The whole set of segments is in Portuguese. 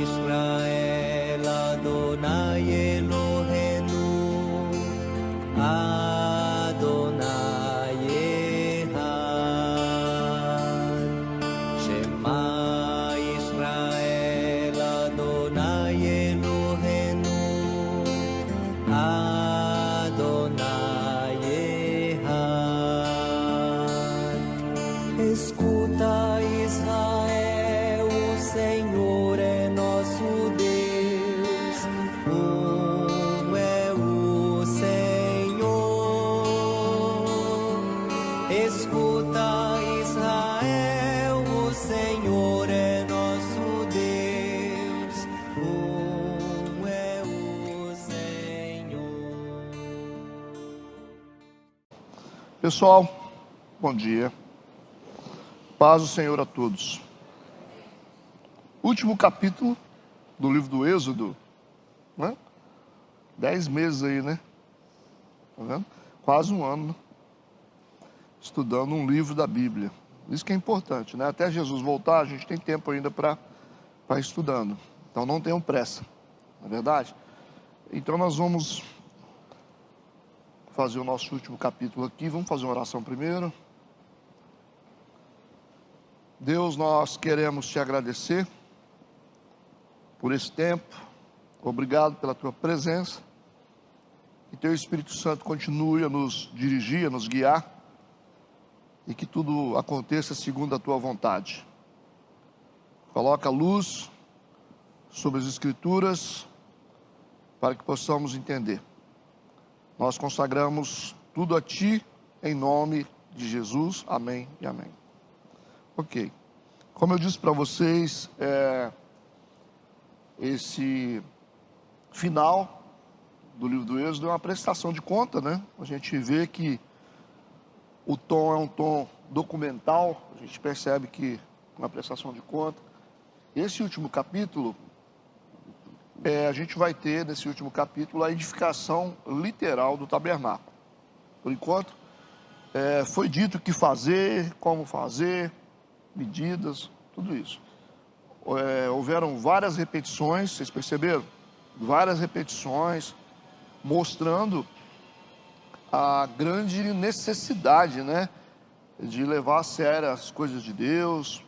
Israel Adonai Eloheinu Adonai Echad. Shema Israel Adonai Eloheinu Adonai Echad. Escuta, Israel, o Senhor é nosso Deus, é o Senhor. Escuta, Israel, o Senhor é nosso Deus, é o Senhor. Pessoal, bom dia. Paz do Senhor a todos. Último capítulo do livro do Êxodo, né? 10 meses aí, né? Tá vendo? Quase um ano, né? Estudando um livro da Bíblia. Isso que é importante, né? Até Jesus voltar, a gente tem tempo ainda para estudando. Então não tenham pressa, não é verdade? Então nós vamos fazer o nosso último capítulo aqui. Vamos fazer uma oração primeiro. Deus, nós queremos te agradecer por esse tempo. Obrigado pela tua presença. Que teu Espírito Santo continue a nos dirigir, a nos guiar. E que tudo aconteça segundo a tua vontade. Coloca luz sobre as Escrituras para que possamos entender. Nós consagramos tudo a ti em nome de Jesus. Amém e amém. Ok, como eu disse para vocês, esse final do livro do Êxodo é uma prestação de conta, né? A gente vê que o tom é um tom documental, a gente percebe que é uma prestação de conta. Esse último capítulo, a gente vai ter nesse último capítulo a edificação literal do tabernáculo. Por enquanto, foi dito o que fazer, como fazer, medidas, tudo isso. Houveram várias repetições, vocês perceberam? Várias repetições, mostrando a grande necessidade, né, de levar a sério as coisas de Deus.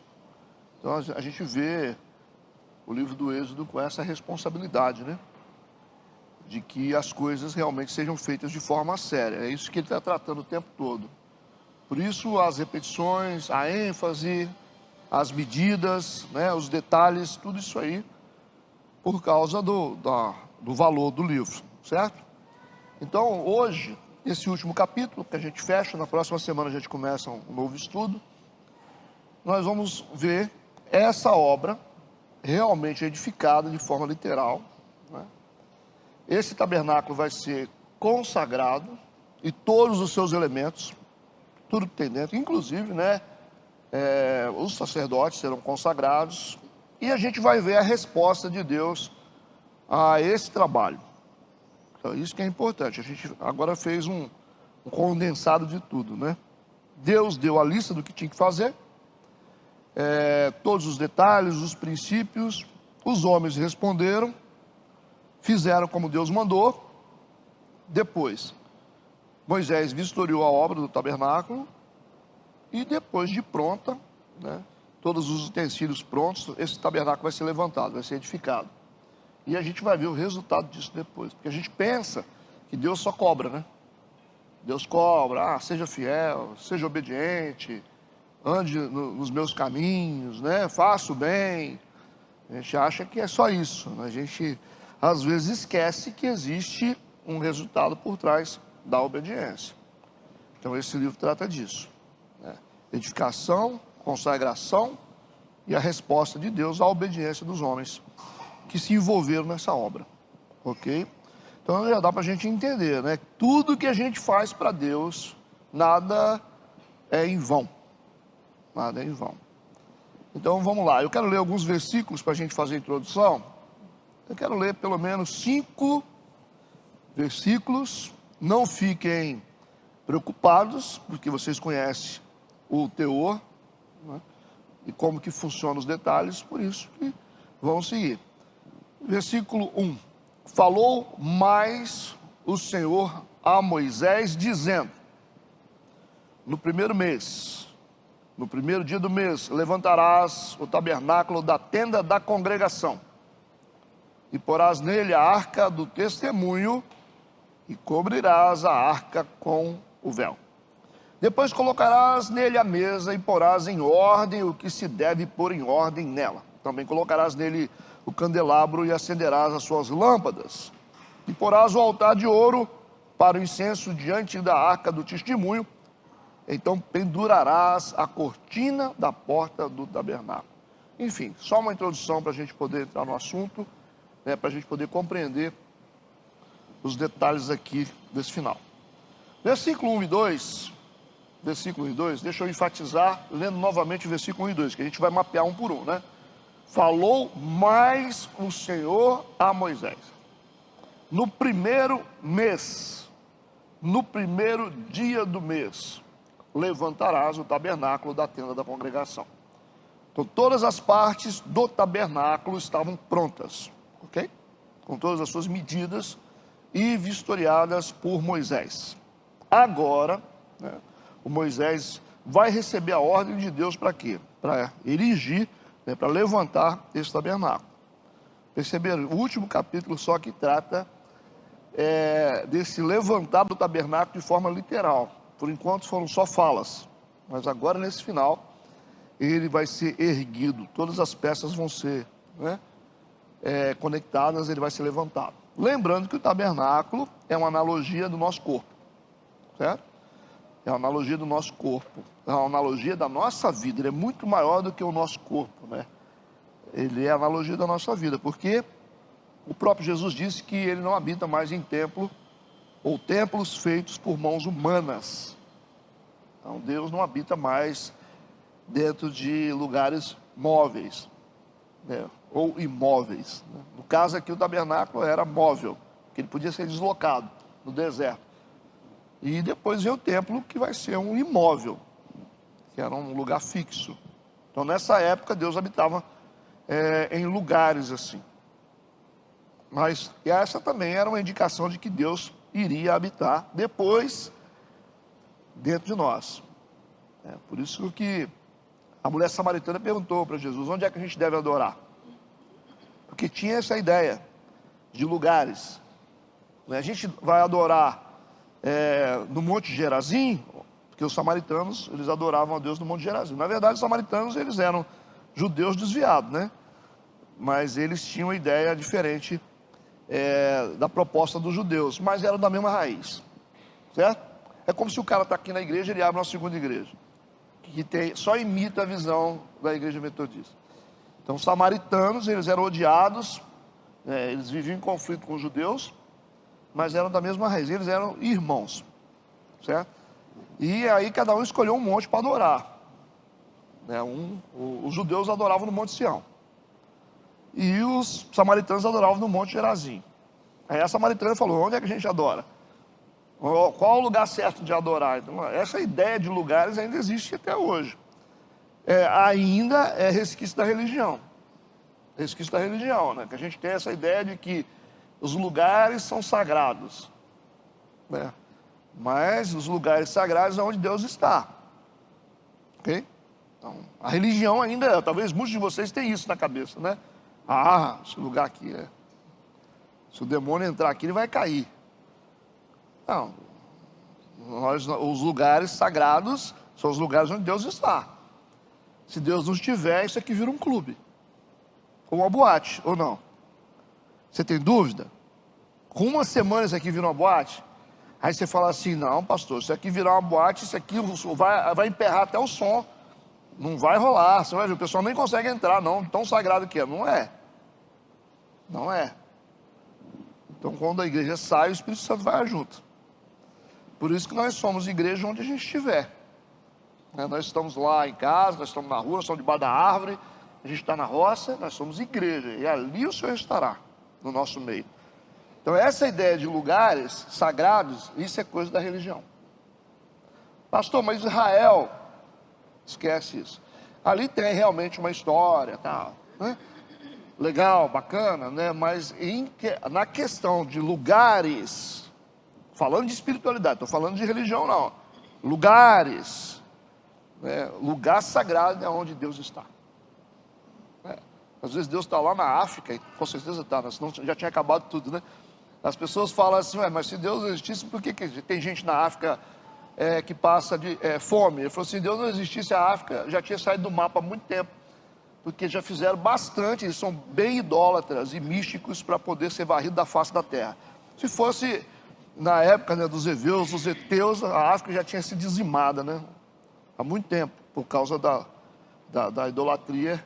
Então a gente vê o livro do Êxodo com essa responsabilidade, né, de que as coisas realmente sejam feitas de forma séria. É isso que ele está tratando o tempo todo. Por isso as repetições, a ênfase, as medidas, né, os detalhes, tudo isso aí, por causa do valor do livro, certo? Então hoje, esse último capítulo, que a gente fecha, na próxima semana a gente começa um novo estudo, nós vamos ver essa obra realmente edificada de forma literal, né? Esse tabernáculo vai ser consagrado, e todos os seus elementos, tudo que tem dentro, inclusive, né, os sacerdotes serão consagrados, e a gente vai ver a resposta de Deus a esse trabalho. Então, isso que é importante. A gente agora fez um condensado de tudo, né? Deus deu a lista do que tinha que fazer, todos os detalhes, os princípios. Os homens responderam, fizeram como Deus mandou. Depois, Moisés vistoriou a obra do tabernáculo, e depois de pronta, né, todos os utensílios prontos, esse tabernáculo vai ser levantado, vai ser edificado. E a gente vai ver o resultado disso depois. Porque a gente pensa que Deus só cobra, né? Deus cobra, seja fiel, seja obediente, ande nos meus caminhos, né? Faça o bem. A gente acha que é só isso, né? A gente às vezes esquece que existe um resultado por trás da obediência. Então esse livro trata disso, né? Edificação, consagração e a resposta de Deus à obediência dos homens que se envolveram nessa obra, ok? Então já dá para a gente entender, né? Tudo que a gente faz para Deus, nada é em vão, nada é em vão. Então vamos lá, eu quero ler alguns versículos para a gente fazer a introdução. Eu quero ler pelo menos 5 versículos. Não fiquem preocupados, porque vocês conhecem o teor, né, e como que funcionam os detalhes. Por isso que Vamos seguir. Versículo 1. Falou mais o Senhor a Moisés, dizendo: no primeiro mês, no primeiro dia do mês, levantarás o tabernáculo da tenda da congregação, e porás nele a arca do testemunho, e cobrirás a arca com o véu. Depois colocarás nele a mesa, e porás em ordem o que se deve pôr em ordem nela. Também colocarás nele o candelabro, e acenderás as suas lâmpadas. E porás o altar de ouro para o incenso diante da arca do testemunho. Então pendurarás a cortina da porta do tabernáculo. Enfim, só uma introdução para a gente poder entrar no assunto, né, para a gente poder compreender os detalhes aqui desse final. Versículo 1 e 2, versículo 1 e 2, deixa eu enfatizar, lendo novamente o versículo 1 e 2, que a gente vai mapear um por um, né? Falou mais o Senhor a Moisés. No primeiro mês, no primeiro dia do mês, levantarás o tabernáculo da tenda da congregação. Então todas as partes do tabernáculo estavam prontas, ok? Com todas as suas medidas e vistoriadas por Moisés. Agora, né, o Moisés vai receber a ordem de Deus para quê? Para erigir, né, para levantar esse tabernáculo. Perceberam? O último capítulo só que trata desse levantar do tabernáculo de forma literal. Por enquanto foram só falas, mas agora nesse final ele vai ser erguido, todas as peças vão ser, né, conectadas, ele vai ser levantado. Lembrando que o tabernáculo é uma analogia do nosso corpo, certo? É uma analogia do nosso corpo, é uma analogia da nossa vida. Ele é muito maior do que o nosso corpo, né? Ele é a analogia da nossa vida, porque o próprio Jesus disse que ele não habita mais em templo ou templos feitos por mãos humanas. Então Deus não habita mais dentro de lugares móveis, né, ou imóveis, né? No caso aqui o tabernáculo era móvel, que ele podia ser deslocado no deserto. E depois vem o templo, que vai ser um imóvel, que era um lugar fixo. Então nessa época Deus habitava em lugares assim. Mas essa também era uma indicação de que Deus iria habitar depois dentro de nós. Por isso que a mulher samaritana perguntou para Jesus: onde é que a gente deve adorar? Porque tinha essa ideia de lugares. A gente vai adorar no Monte Gerazim, porque os samaritanos, eles adoravam a Deus no Monte Gerazim. Na verdade, os samaritanos, eles eram judeus desviados, né? Mas eles tinham uma ideia diferente da proposta dos judeus, mas eram da mesma raiz, certo? É como se o cara está aqui na igreja, ele abre uma segunda igreja, que só imita a visão da igreja metodista. Então os samaritanos, eles eram odiados, eles viviam em conflito com os judeus, mas eram da mesma raiz, eles eram irmãos, certo? E aí cada um escolheu um monte para adorar, né? Os judeus adoravam no Monte Sião, e os samaritanos adoravam no Monte Gerazim. Aí a samaritana falou: onde é que a gente adora? Qual o lugar certo de adorar? Então, essa ideia de lugares ainda existe até hoje. Ainda é resquício da religião. Resquício da religião, né? Que a gente tem essa ideia de que os lugares são sagrados, né? Mas os lugares sagrados é onde Deus está, ok? Então, a religião ainda, talvez muitos de vocês tenham isso na cabeça, né? Ah, esse lugar aqui se o demônio entrar aqui, ele vai cair. Não, os lugares sagrados são os lugares onde Deus está. Se Deus não estiver, isso aqui vira um clube, ou uma boate, ou não? Você tem dúvida? Com uma semana isso aqui vira uma boate? Aí você fala assim: não, pastor, isso aqui virar uma boate, isso aqui vai emperrar até o som, não vai rolar, você vai ver, o pessoal nem consegue entrar, não, tão sagrado que é. Não é. Não é. Então quando a igreja sai, o Espírito Santo vai junto. Por isso que nós somos igreja onde a gente estiver. Nós estamos lá em casa, nós estamos na rua, nós estamos debaixo da árvore, a gente está na roça, nós somos igreja, e ali o Senhor estará no nosso meio. Então essa ideia de lugares sagrados, isso é coisa da religião. Pastor, mas Israel, esquece isso. Ali tem realmente uma história, tal, né? legal, bacana, né? Mas na questão de lugares, falando de espiritualidade, estou falando de religião não, lugares, né? Lugar sagrado é onde Deus está. Às vezes Deus está lá na África, e com certeza está, senão já tinha acabado tudo, né? As pessoas falam assim, mas se Deus existisse, por que tem gente na África que passa de fome? Ele falou assim, se Deus não existisse, a África já tinha saído do mapa há muito tempo, porque já fizeram bastante, eles são bem idólatras e místicos para poder ser varrido da face da terra. Se fosse na época, né, dos heveus, dos heteus, a África já tinha sido dizimada, né? Há muito tempo, por causa da idolatria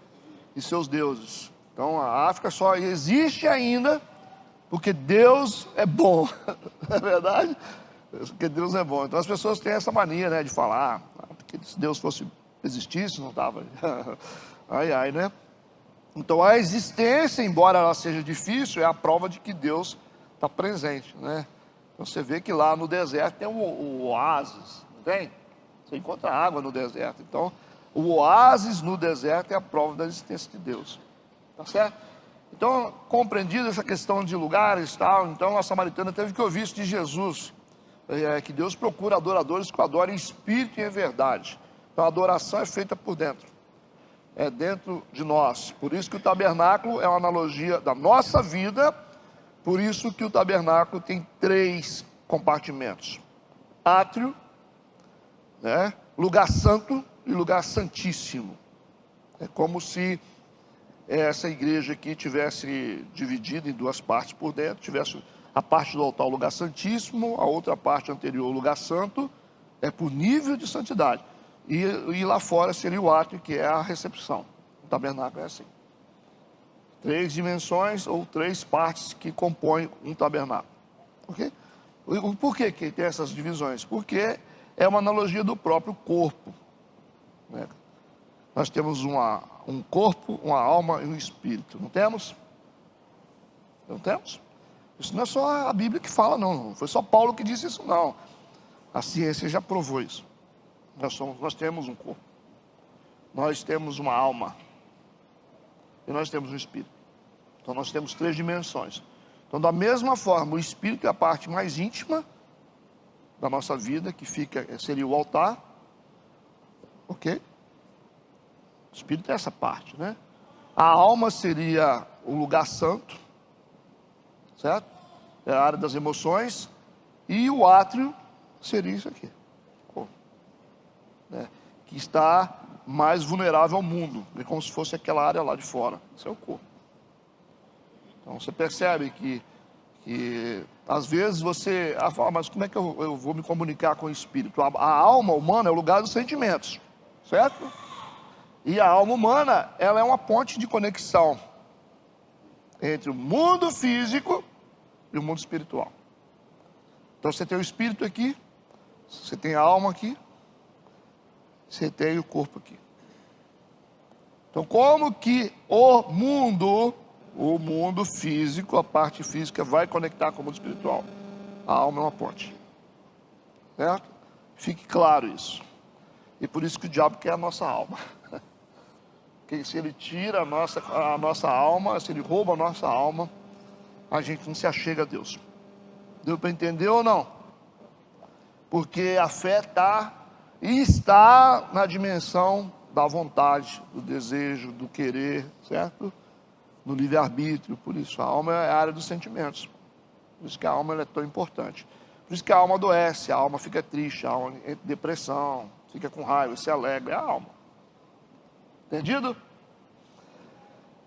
e seus deuses. Então a África só existe ainda porque Deus é bom, não é verdade? Porque Deus é bom. Então as pessoas têm essa mania, né, de falar, porque se Deus existisse, não estava. Ai, ai, né? Então a existência, embora ela seja difícil, é a prova de que Deus está presente, né? Então você vê que lá no deserto tem o oásis, não tem? Você encontra água no deserto. Então o oásis no deserto é a prova da existência de Deus. Tá certo? Então, compreendida essa questão de lugares e tal, então a samaritana teve que ouvir isso de Jesus, que Deus procura adoradores que o adorem em espírito e em verdade. Então a adoração é feita por dentro, é dentro de nós. Por isso que o tabernáculo é uma analogia da nossa vida, por isso que o tabernáculo tem 3 compartimentos: átrio, né? Lugar santo e lugar santíssimo. É como se essa igreja aqui tivesse dividida em 2 partes por dentro, tivesse a parte do altar, o lugar santíssimo, a outra parte anterior, o lugar santo, é por nível de santidade, e lá fora seria o átrio, que é a recepção. O tabernáculo é assim, 3 dimensões ou 3 partes que compõem um tabernáculo, ok? Por que tem essas divisões? Porque é uma analogia do próprio corpo, né? Nós temos um corpo, uma alma e um espírito, não temos? Não temos? Isso não é só a Bíblia que fala, não foi só Paulo que disse isso, não. A ciência já provou isso. Nós temos um corpo, nós temos uma alma e nós temos um espírito. Então nós temos 3 dimensões. Então, da mesma forma, o espírito é a parte mais íntima da nossa vida, que seria o altar, ok? O espírito é essa parte, né? A alma seria o lugar santo, certo? É a área das emoções. E o átrio seria isso aqui, né? Que está mais vulnerável ao mundo, é como se fosse aquela área lá de fora. Isso é o corpo. Então você percebe que às vezes você fala, mas como é que eu vou me comunicar com o espírito? A alma humana é o lugar dos sentimentos, certo? E a alma humana, ela é uma ponte de conexão entre o mundo físico e o mundo espiritual. Então você tem o espírito aqui, você tem a alma aqui, você tem o corpo aqui. Então como que o mundo físico, a parte física, vai conectar com o mundo espiritual? A alma é uma ponte, certo? Fique claro isso. E por isso que o diabo quer a nossa alma. Porque se ele tira a nossa alma, se ele rouba a nossa alma, a gente não se achega a Deus. Deu para entender ou não? Porque a fé está na dimensão da vontade, do desejo, do querer, certo? No livre-arbítrio. Por isso a alma é a área dos sentimentos. Por isso que a alma ela é tão importante. Por isso que a alma adoece, a alma fica triste, a alma entra em depressão, fica com raiva, se alegra, é a alma. Entendido?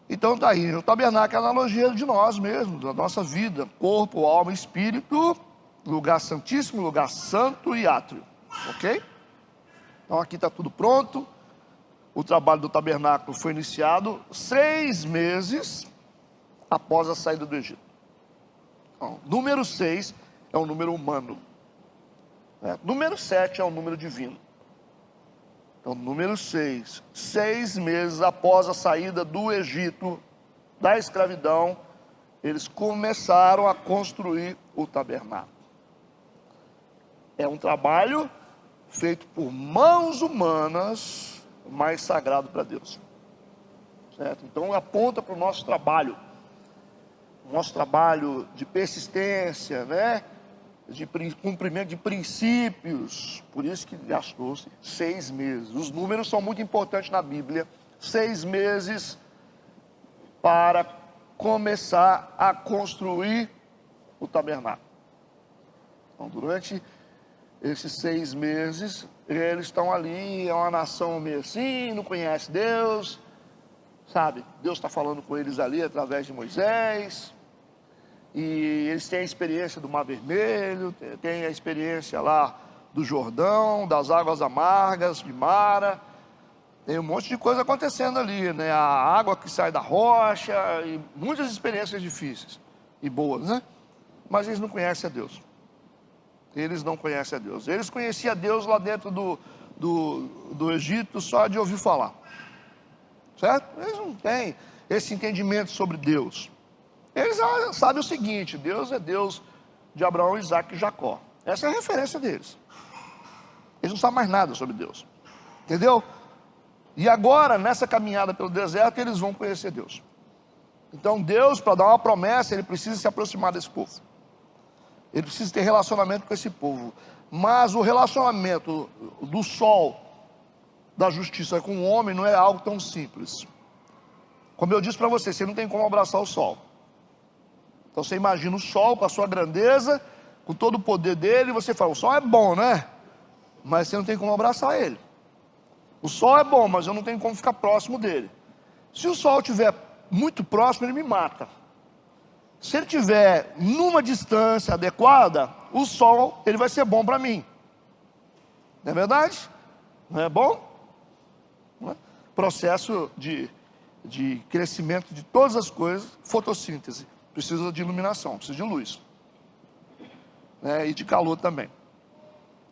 Então está aí, o tabernáculo é a analogia de nós mesmos, da nossa vida, corpo, alma, espírito, lugar santíssimo, lugar santo e átrio, ok? Então aqui está tudo pronto. O trabalho do tabernáculo foi iniciado 6 meses após a saída do Egito. Então, número 6 é um número humano, né? Número 7 é um número divino. Então, número 6, 6 meses após a saída do Egito, da escravidão, eles começaram a construir o tabernáculo. É um trabalho feito por mãos humanas, mais sagrado para Deus, certo? Então aponta para o nosso trabalho de persistência, né? De cumprimento de princípios. Por isso que gastou-se 6 meses. Os números são muito importantes na Bíblia. 6 meses para começar a construir o tabernáculo. Então, durante esses 6 meses, eles estão ali, é uma nação meio assim, não conhece Deus, sabe? Deus está falando com eles ali através de Moisés, e eles têm a experiência do Mar Vermelho, têm a experiência lá do Jordão, das águas amargas, de Mara, tem um monte de coisa acontecendo ali, né? A água que sai da rocha, e muitas experiências difíceis e boas, né? Mas eles não conhecem a Deus. Eles não conhecem a Deus. Eles conheciam a Deus lá dentro do Egito só de ouvir falar, certo? Eles não têm esse entendimento sobre Deus. Eles sabem o seguinte: Deus é Deus de Abraão, Isaac e Jacó. Essa é a referência deles. Eles não sabem mais nada sobre Deus, entendeu? E agora, nessa caminhada pelo deserto, eles vão conhecer Deus. Então Deus, para dar uma promessa, Ele precisa se aproximar desse povo. Ele precisa ter relacionamento com esse povo. Mas o relacionamento do sol, da justiça com o homem, não é algo tão simples. Como eu disse para você não tem como abraçar o sol. Então você imagina o sol com a sua grandeza, com todo o poder dele, e você fala: o sol é bom, né? Mas você não tem como abraçar ele. O sol é bom, mas eu não tenho como ficar próximo dele. Se o sol estiver muito próximo, ele me mata. Se ele estiver numa distância adequada, o sol, ele vai ser bom para mim. Não é verdade? Não é bom? Não é? Processo de crescimento de todas as coisas, fotossíntese. Precisa de iluminação, precisa de luz, né? E de calor também.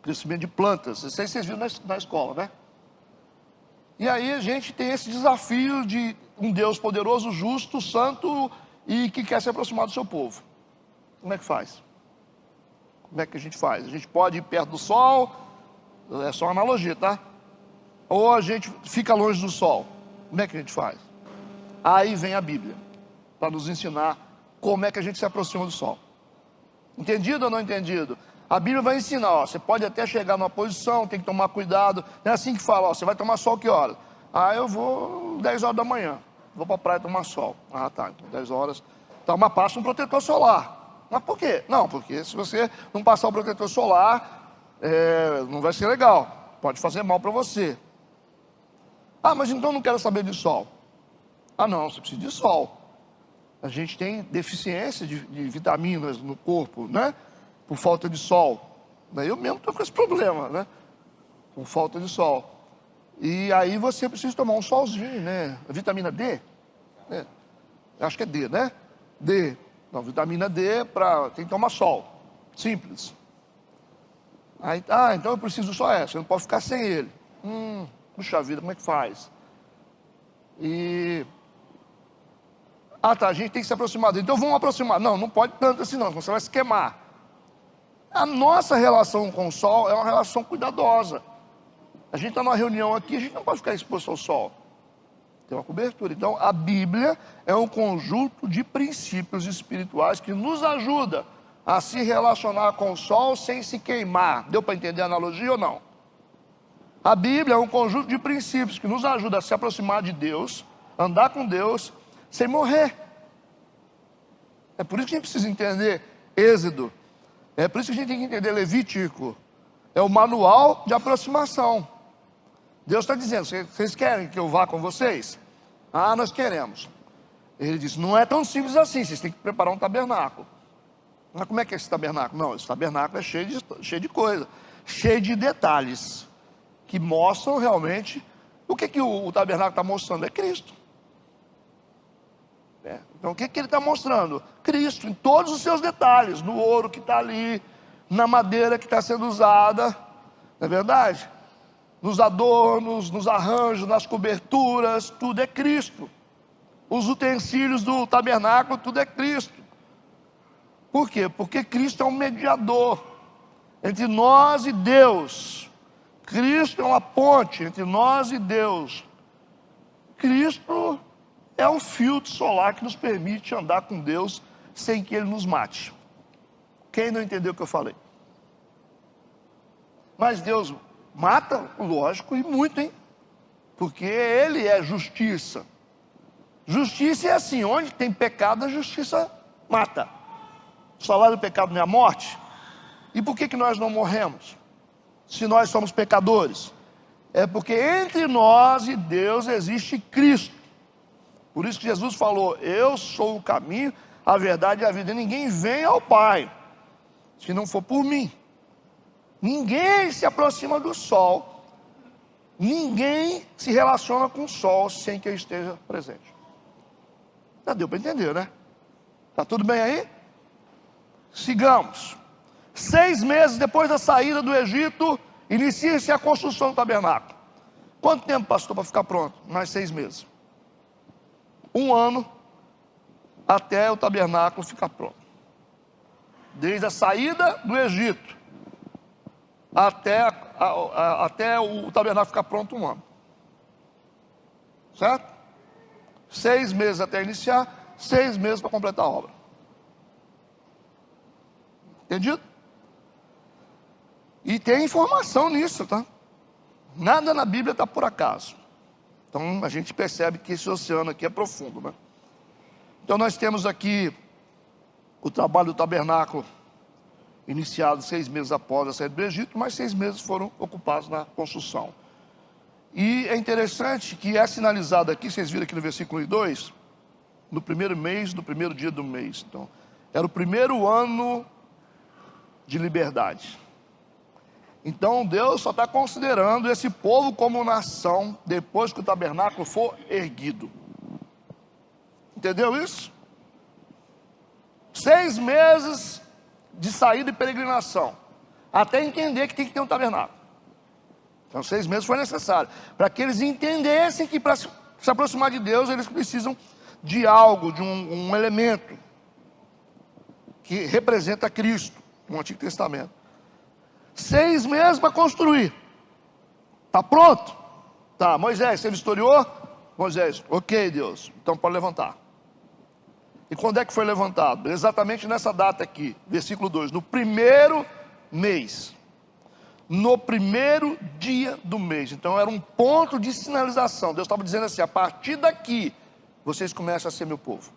Crescimento de plantas, isso aí vocês viram na escola, né? E aí a gente tem esse desafio de um Deus poderoso, justo, santo e que quer se aproximar do seu povo. Como é que faz? Como é que a gente faz? A gente pode ir perto do sol, é só uma analogia, tá? Ou a gente fica longe do sol. Como é que a gente faz? Aí vem a Bíblia, para nos ensinar como é que a gente se aproxima do sol. Entendido ou não entendido? A Bíblia vai ensinar, ó, você pode até chegar numa posição, tem que tomar cuidado. Não é assim que fala, ó, você vai tomar sol que horas? Ah, eu vou 10 horas da manhã, vou para a praia tomar sol. Ah, tá, então 10 horas. Tá, mas passa um protetor solar. Mas por quê? Não, porque se você não passar o protetor solar, não vai ser legal, pode fazer mal para você. Ah, mas então eu não quero saber de sol. Ah não, você precisa de sol. A gente tem deficiência de vitaminas no corpo, né? Por falta de sol. Eu mesmo estou com esse problema, né? Por falta de sol. E aí você precisa tomar um solzinho, né? A vitamina D? Acho que é D, né? D. Não, vitamina D, tem que tomar sol. Simples. Aí, então eu preciso só essa, eu não posso ficar sem ele. Puxa vida, como é que faz? Tá, a gente tem que se aproximar dele. Então vamos aproximar. Não pode tanto assim não, senão você vai se queimar. A nossa relação com o sol é uma relação cuidadosa. A gente está numa reunião aqui, a gente não pode ficar exposto ao sol. Tem uma cobertura. Então a Bíblia é um conjunto de princípios espirituais que nos ajuda a se relacionar com o sol sem se queimar. Deu para entender a analogia ou não? A Bíblia é um conjunto de princípios que nos ajuda a se aproximar de Deus, andar com Deus, sem morrer. É por isso que a gente precisa entender Êxodo. É por isso que a gente tem que entender Levítico. É o manual de aproximação. Deus está dizendo: vocês querem que eu vá com vocês? Ah, nós queremos. Ele diz: não é tão simples assim, vocês têm que preparar um tabernáculo. Mas como é que é esse tabernáculo? Não, esse tabernáculo é cheio de coisa, cheio de detalhes, que mostram realmente o que o tabernáculo está mostrando. É Cristo. Então o que ele está mostrando? Cristo em todos os seus detalhes, no ouro que está ali, na madeira que está sendo usada, não é verdade? Nos adornos, nos arranjos, nas coberturas, tudo é Cristo. Os utensílios do tabernáculo, tudo é Cristo. Por quê? Porque Cristo é um mediador entre nós e Deus. Cristo é uma ponte entre nós e Deus. Cristo é o filtro solar que nos permite andar com Deus sem que Ele nos mate. Quem não entendeu o que eu falei? Mas Deus mata, lógico, e muito, hein? Porque Ele é justiça. Justiça é assim, onde tem pecado, a justiça mata. O salário do pecado não é a morte. E por que nós não morremos? Se nós somos pecadores? É porque entre nós e Deus existe Cristo. Por isso que Jesus falou, eu sou o caminho, a verdade e a vida. Ninguém vem ao Pai, se não for por mim. Ninguém se aproxima do sol. Ninguém se relaciona com o sol sem que eu esteja presente. Já deu para entender, né? Está tudo bem aí? Sigamos. 6 meses depois da saída do Egito, inicia-se a construção do tabernáculo. Quanto tempo, pastor, para ficar pronto? Mais 6 meses. 1 ano até o tabernáculo ficar pronto. Desde a saída do Egito até o tabernáculo ficar pronto, 1 ano. Certo? 6 meses até iniciar, 6 meses para completar a obra. Entendido? E tem informação nisso, tá? Nada na Bíblia está por acaso. Então a gente percebe que esse oceano aqui é profundo, né? Então nós temos aqui o trabalho do tabernáculo iniciado 6 meses após a saída do Egito, mas 6 meses foram ocupados na construção. E é interessante que é sinalizado aqui, vocês viram aqui no versículo 2, no primeiro mês, no primeiro dia do mês. Então, era o primeiro ano de liberdade. Então Deus só está considerando esse povo como nação depois que o tabernáculo for erguido. Entendeu isso? 6 meses de saída e peregrinação, até entender que tem que ter um tabernáculo. Então 6 meses foi necessário, para que eles entendessem que para se aproximar de Deus, eles precisam de algo, de um elemento, que representa Cristo, no Antigo Testamento. 6 meses para construir. Está pronto? Tá, Moisés, você vistoriou? Moisés, ok Deus, então pode levantar. E quando é que foi levantado? Exatamente nessa data aqui, versículo 2, no primeiro mês. No primeiro dia do mês. Então era um ponto de sinalização. Deus estava dizendo assim, a partir daqui, vocês começam a ser meu povo.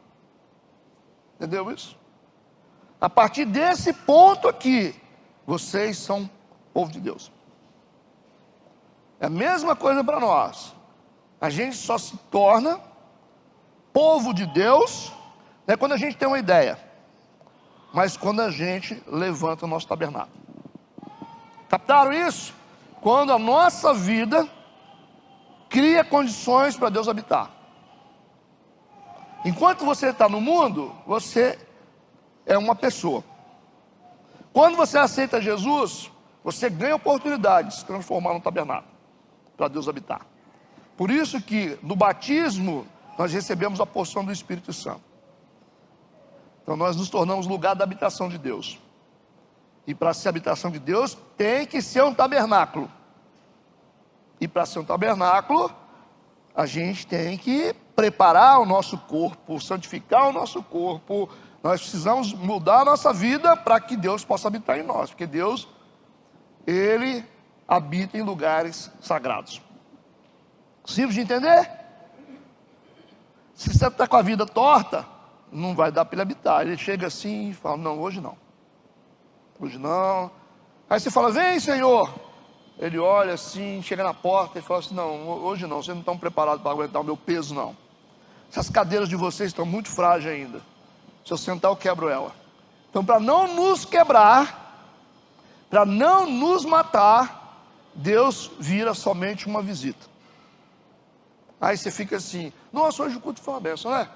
Entendeu isso? A partir desse ponto aqui, vocês são povo de Deus. É a mesma coisa para nós. A gente só se torna povo de Deus, não é quando a gente tem uma ideia, mas quando a gente levanta o nosso tabernáculo. Captaram isso? Quando a nossa vida cria condições para Deus habitar. Enquanto você está no mundo, você é uma pessoa. Quando você aceita Jesus, você ganha a oportunidade de se transformar num tabernáculo, para Deus habitar. Por isso que no batismo, nós recebemos a porção do Espírito Santo. Então nós nos tornamos lugar da habitação de Deus. E para ser habitação de Deus, tem que ser um tabernáculo. E para ser um tabernáculo, a gente tem que preparar o nosso corpo, santificar o nosso corpo. Nós precisamos mudar a nossa vida para que Deus possa habitar em nós. Porque Deus, Ele habita em lugares sagrados. Simples de entender? Se você está com a vida torta, não vai dar para ele habitar. Ele chega assim e fala, não, hoje não. Hoje não. Aí você fala, vem Senhor. Ele olha assim, chega na porta e fala assim, não, hoje não, vocês não estão preparados para aguentar o meu peso não. Essas cadeiras de vocês estão muito frágeis ainda. Se eu sentar eu quebro ela. Então para não nos quebrar, para não nos matar, Deus vira somente uma visita. Aí você fica assim, nossa, hoje o culto foi uma bênção, né?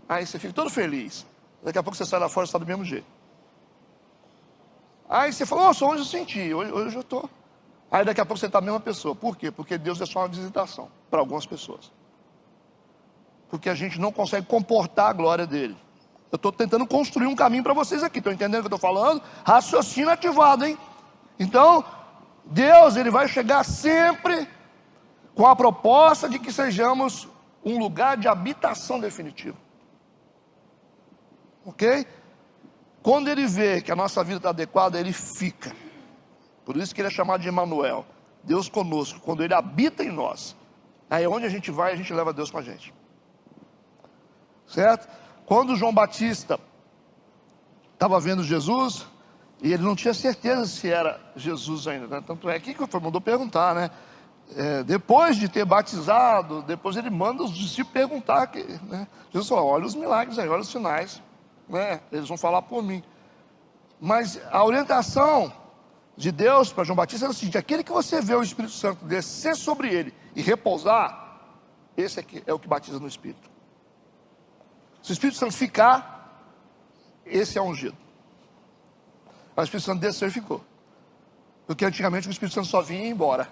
Aí você fica todo feliz. Daqui a pouco você sai lá fora e está do mesmo jeito. Aí você fala, nossa, hoje eu senti, hoje eu estou. Aí daqui a pouco você está a mesma pessoa. Por quê? Porque Deus é só uma visitação para algumas pessoas. Porque a gente não consegue comportar a glória dele. Eu estou tentando construir um caminho para vocês aqui. Estão entendendo o que eu estou falando? Raciocínio ativado, hein? Então, Deus, ele vai chegar sempre com a proposta de que sejamos um lugar de habitação definitivo. Ok? Quando ele vê que a nossa vida está adequada, ele fica. Por isso que ele é chamado de Emanuel, Deus conosco. Quando ele habita em nós, aí onde a gente vai, a gente leva Deus com a gente. Certo? Quando João Batista estava vendo Jesus, e ele não tinha certeza se era Jesus ainda, né? Tanto é que mandou perguntar, né? Depois de ter batizado, depois ele manda os discípulos perguntar, né? Jesus falou, olha os milagres aí, olha os sinais, né? Eles vão falar por mim. Mas a orientação de Deus para João Batista era o seguinte: aquele que você vê o Espírito Santo descer sobre ele e repousar, esse aqui é o que batiza no Espírito. Se o Espírito Santo ficar, esse é ungido. Mas o Espírito Santo desceu e ficou. Porque antigamente o Espírito Santo só vinha e ia embora.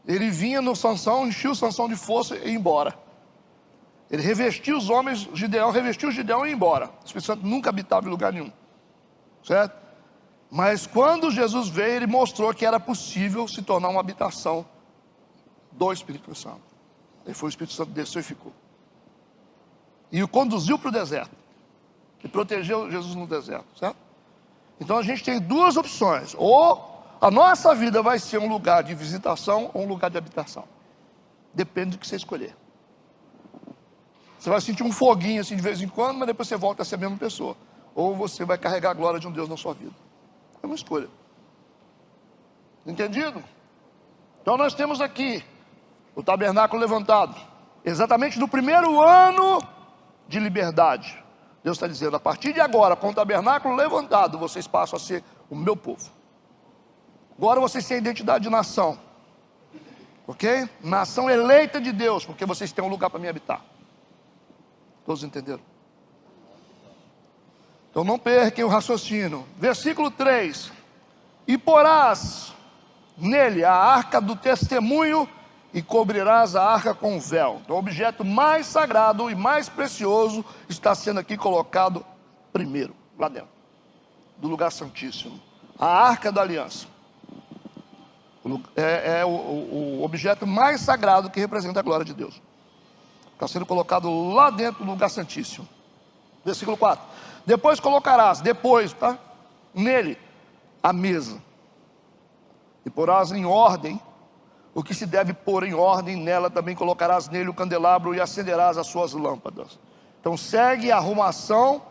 Ele vinha no Sansão, enchia o Sansão de força e ia embora. Ele revestia os homens, revestia o Gideão e ia embora. O Espírito Santo nunca habitava em lugar nenhum. Certo? Mas quando Jesus veio, ele mostrou que era possível se tornar uma habitação do Espírito Santo. Ele foi o Espírito Santo, desceu e ficou. E o conduziu para o deserto. E protegeu Jesus no deserto. Certo? Então a gente tem duas opções: ou a nossa vida vai ser um lugar de visitação ou um lugar de habitação. Depende do que você escolher. Você vai sentir um foguinho assim de vez em quando, mas depois você volta a ser a mesma pessoa. Ou você vai carregar a glória de um Deus na sua vida. É uma escolha. Entendido? Então nós temos aqui o tabernáculo levantado, exatamente no primeiro ano de liberdade. Deus está dizendo: a partir de agora, com o tabernáculo levantado, vocês passam a ser o meu povo. Agora vocês têm identidade de nação. Ok? Nação eleita de Deus, porque vocês têm um lugar para me habitar. Todos entenderam? Então não percam o raciocínio. Versículo 3: e porás nele a arca do testemunho, e cobrirás a arca com um véu. Então o objeto mais sagrado e mais precioso está sendo aqui colocado primeiro, lá dentro do lugar santíssimo. A arca da aliança é o objeto mais sagrado que representa a glória de Deus. Está sendo colocado lá dentro do lugar santíssimo. Versículo 4: depois colocarás, tá? Nele a mesa, e porás em ordem o que se deve pôr em ordem. Nela também colocarás nele o candelabro e acenderás as suas lâmpadas. Então segue a arrumação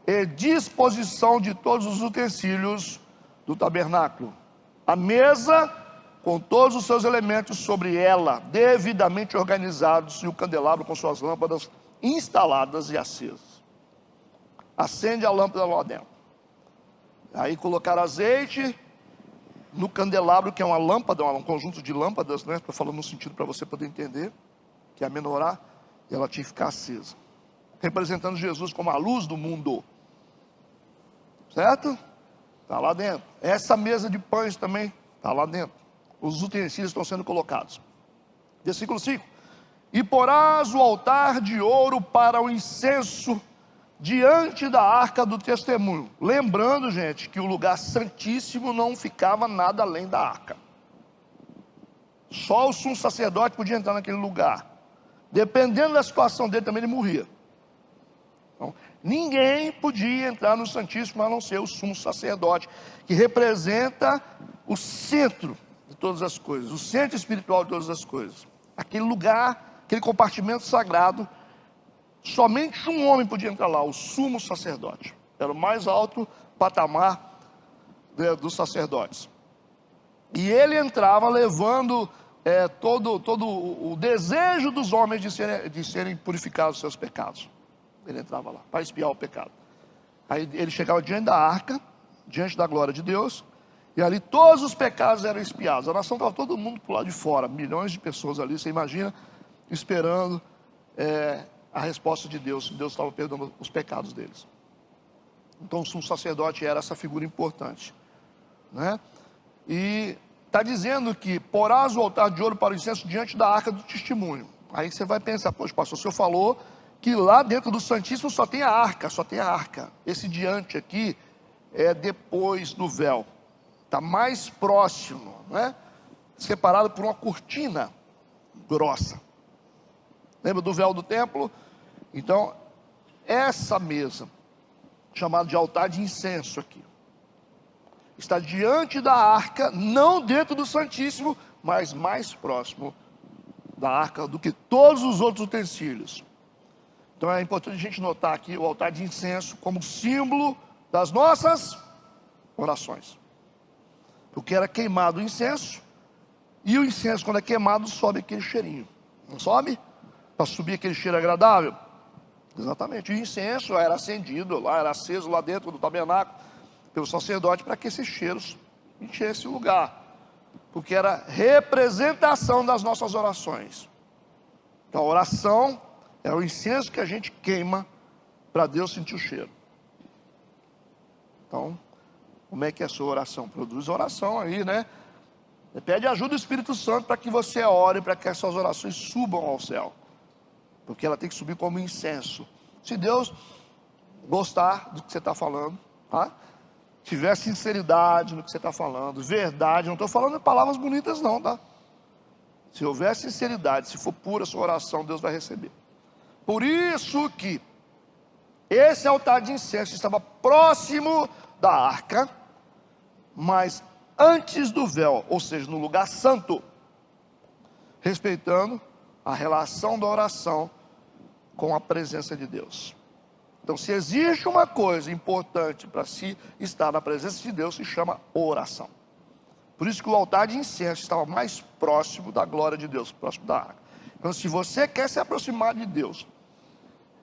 e disposição de todos os utensílios do tabernáculo. A mesa com todos os seus elementos sobre ela, devidamente organizados, e o candelabro com suas lâmpadas instaladas e acesas. Acende a lâmpada lá dentro. Aí colocar azeite no candelabro, que é uma lâmpada, um conjunto de lâmpadas, né? Estou falando no sentido para você poder entender, que é a menorá, e ela tinha que ficar acesa, representando Jesus como a luz do mundo. Certo? Está lá dentro. Essa mesa de pães também está lá dentro. Os utensílios estão sendo colocados. Versículo 5: e porás o altar de ouro para o incenso diante da arca do testemunho. Lembrando, gente, que o lugar santíssimo não ficava nada além da arca. Só o sumo sacerdote podia entrar naquele lugar. Dependendo da situação dele, também ele morria. Então, ninguém podia entrar no santíssimo a não ser o sumo sacerdote, que representa o centro de todas as coisas, o centro espiritual de todas as coisas. Aquele lugar, aquele compartimento sagrado, somente um homem podia entrar lá, o sumo sacerdote. Era o mais alto patamar dos sacerdotes. E ele entrava levando todo o desejo dos homens de serem purificados dos seus pecados. Ele entrava lá para expiar o pecado. Aí ele chegava diante da arca, diante da glória de Deus, e ali todos os pecados eram expiados. A nação estava todo mundo para o lado de fora, milhões de pessoas ali, você imagina, esperando a resposta de Deus. Deus estava perdoando os pecados deles. Então o sumo sacerdote era essa figura importante, né? E está dizendo que porás o altar de ouro para o incenso diante da arca do testemunho. Aí você vai pensar: poxa, pastor, o senhor falou que lá dentro do Santíssimo só tem a arca, Esse diante aqui é depois do véu, está mais próximo, né? Separado por uma cortina grossa. Lembra do véu do templo? Então, essa mesa, chamada de altar de incenso aqui, está diante da arca, não dentro do Santíssimo, mas mais próximo da arca do que todos os outros utensílios. Então é importante a gente notar aqui o altar de incenso como símbolo das nossas orações. Porque era queimado o incenso, e o incenso, quando é queimado, sobe aquele cheirinho. Não sobe? Para subir aquele cheiro agradável? Exatamente. O incenso era acendido lá, era aceso lá dentro do tabernáculo pelo sacerdote para que esses cheiros enchessem o lugar. Porque era representação das nossas orações. Então a oração é o incenso que a gente queima para Deus sentir o cheiro. Então, como é que é a sua oração? Produz oração aí, né? Pede ajuda do Espírito Santo para que você ore, para que as suas orações subam ao céu. Porque ela tem que subir como incenso. Se Deus gostar do que você está falando, tá? Tiver sinceridade no que você está falando, verdade, não estou falando de palavras bonitas não, tá? Se houver sinceridade, se for pura a sua oração, Deus vai receber. Por isso que esse altar de incenso estava próximo da arca, mas antes do véu, ou seja, no lugar santo, respeitando a relação da oração com a presença de Deus. Então, se existe uma coisa importante para se estar na presença de Deus, se chama oração. Por isso que o altar de incenso estava mais próximo da glória de Deus, próximo da arca. Então, se você quer se aproximar de Deus,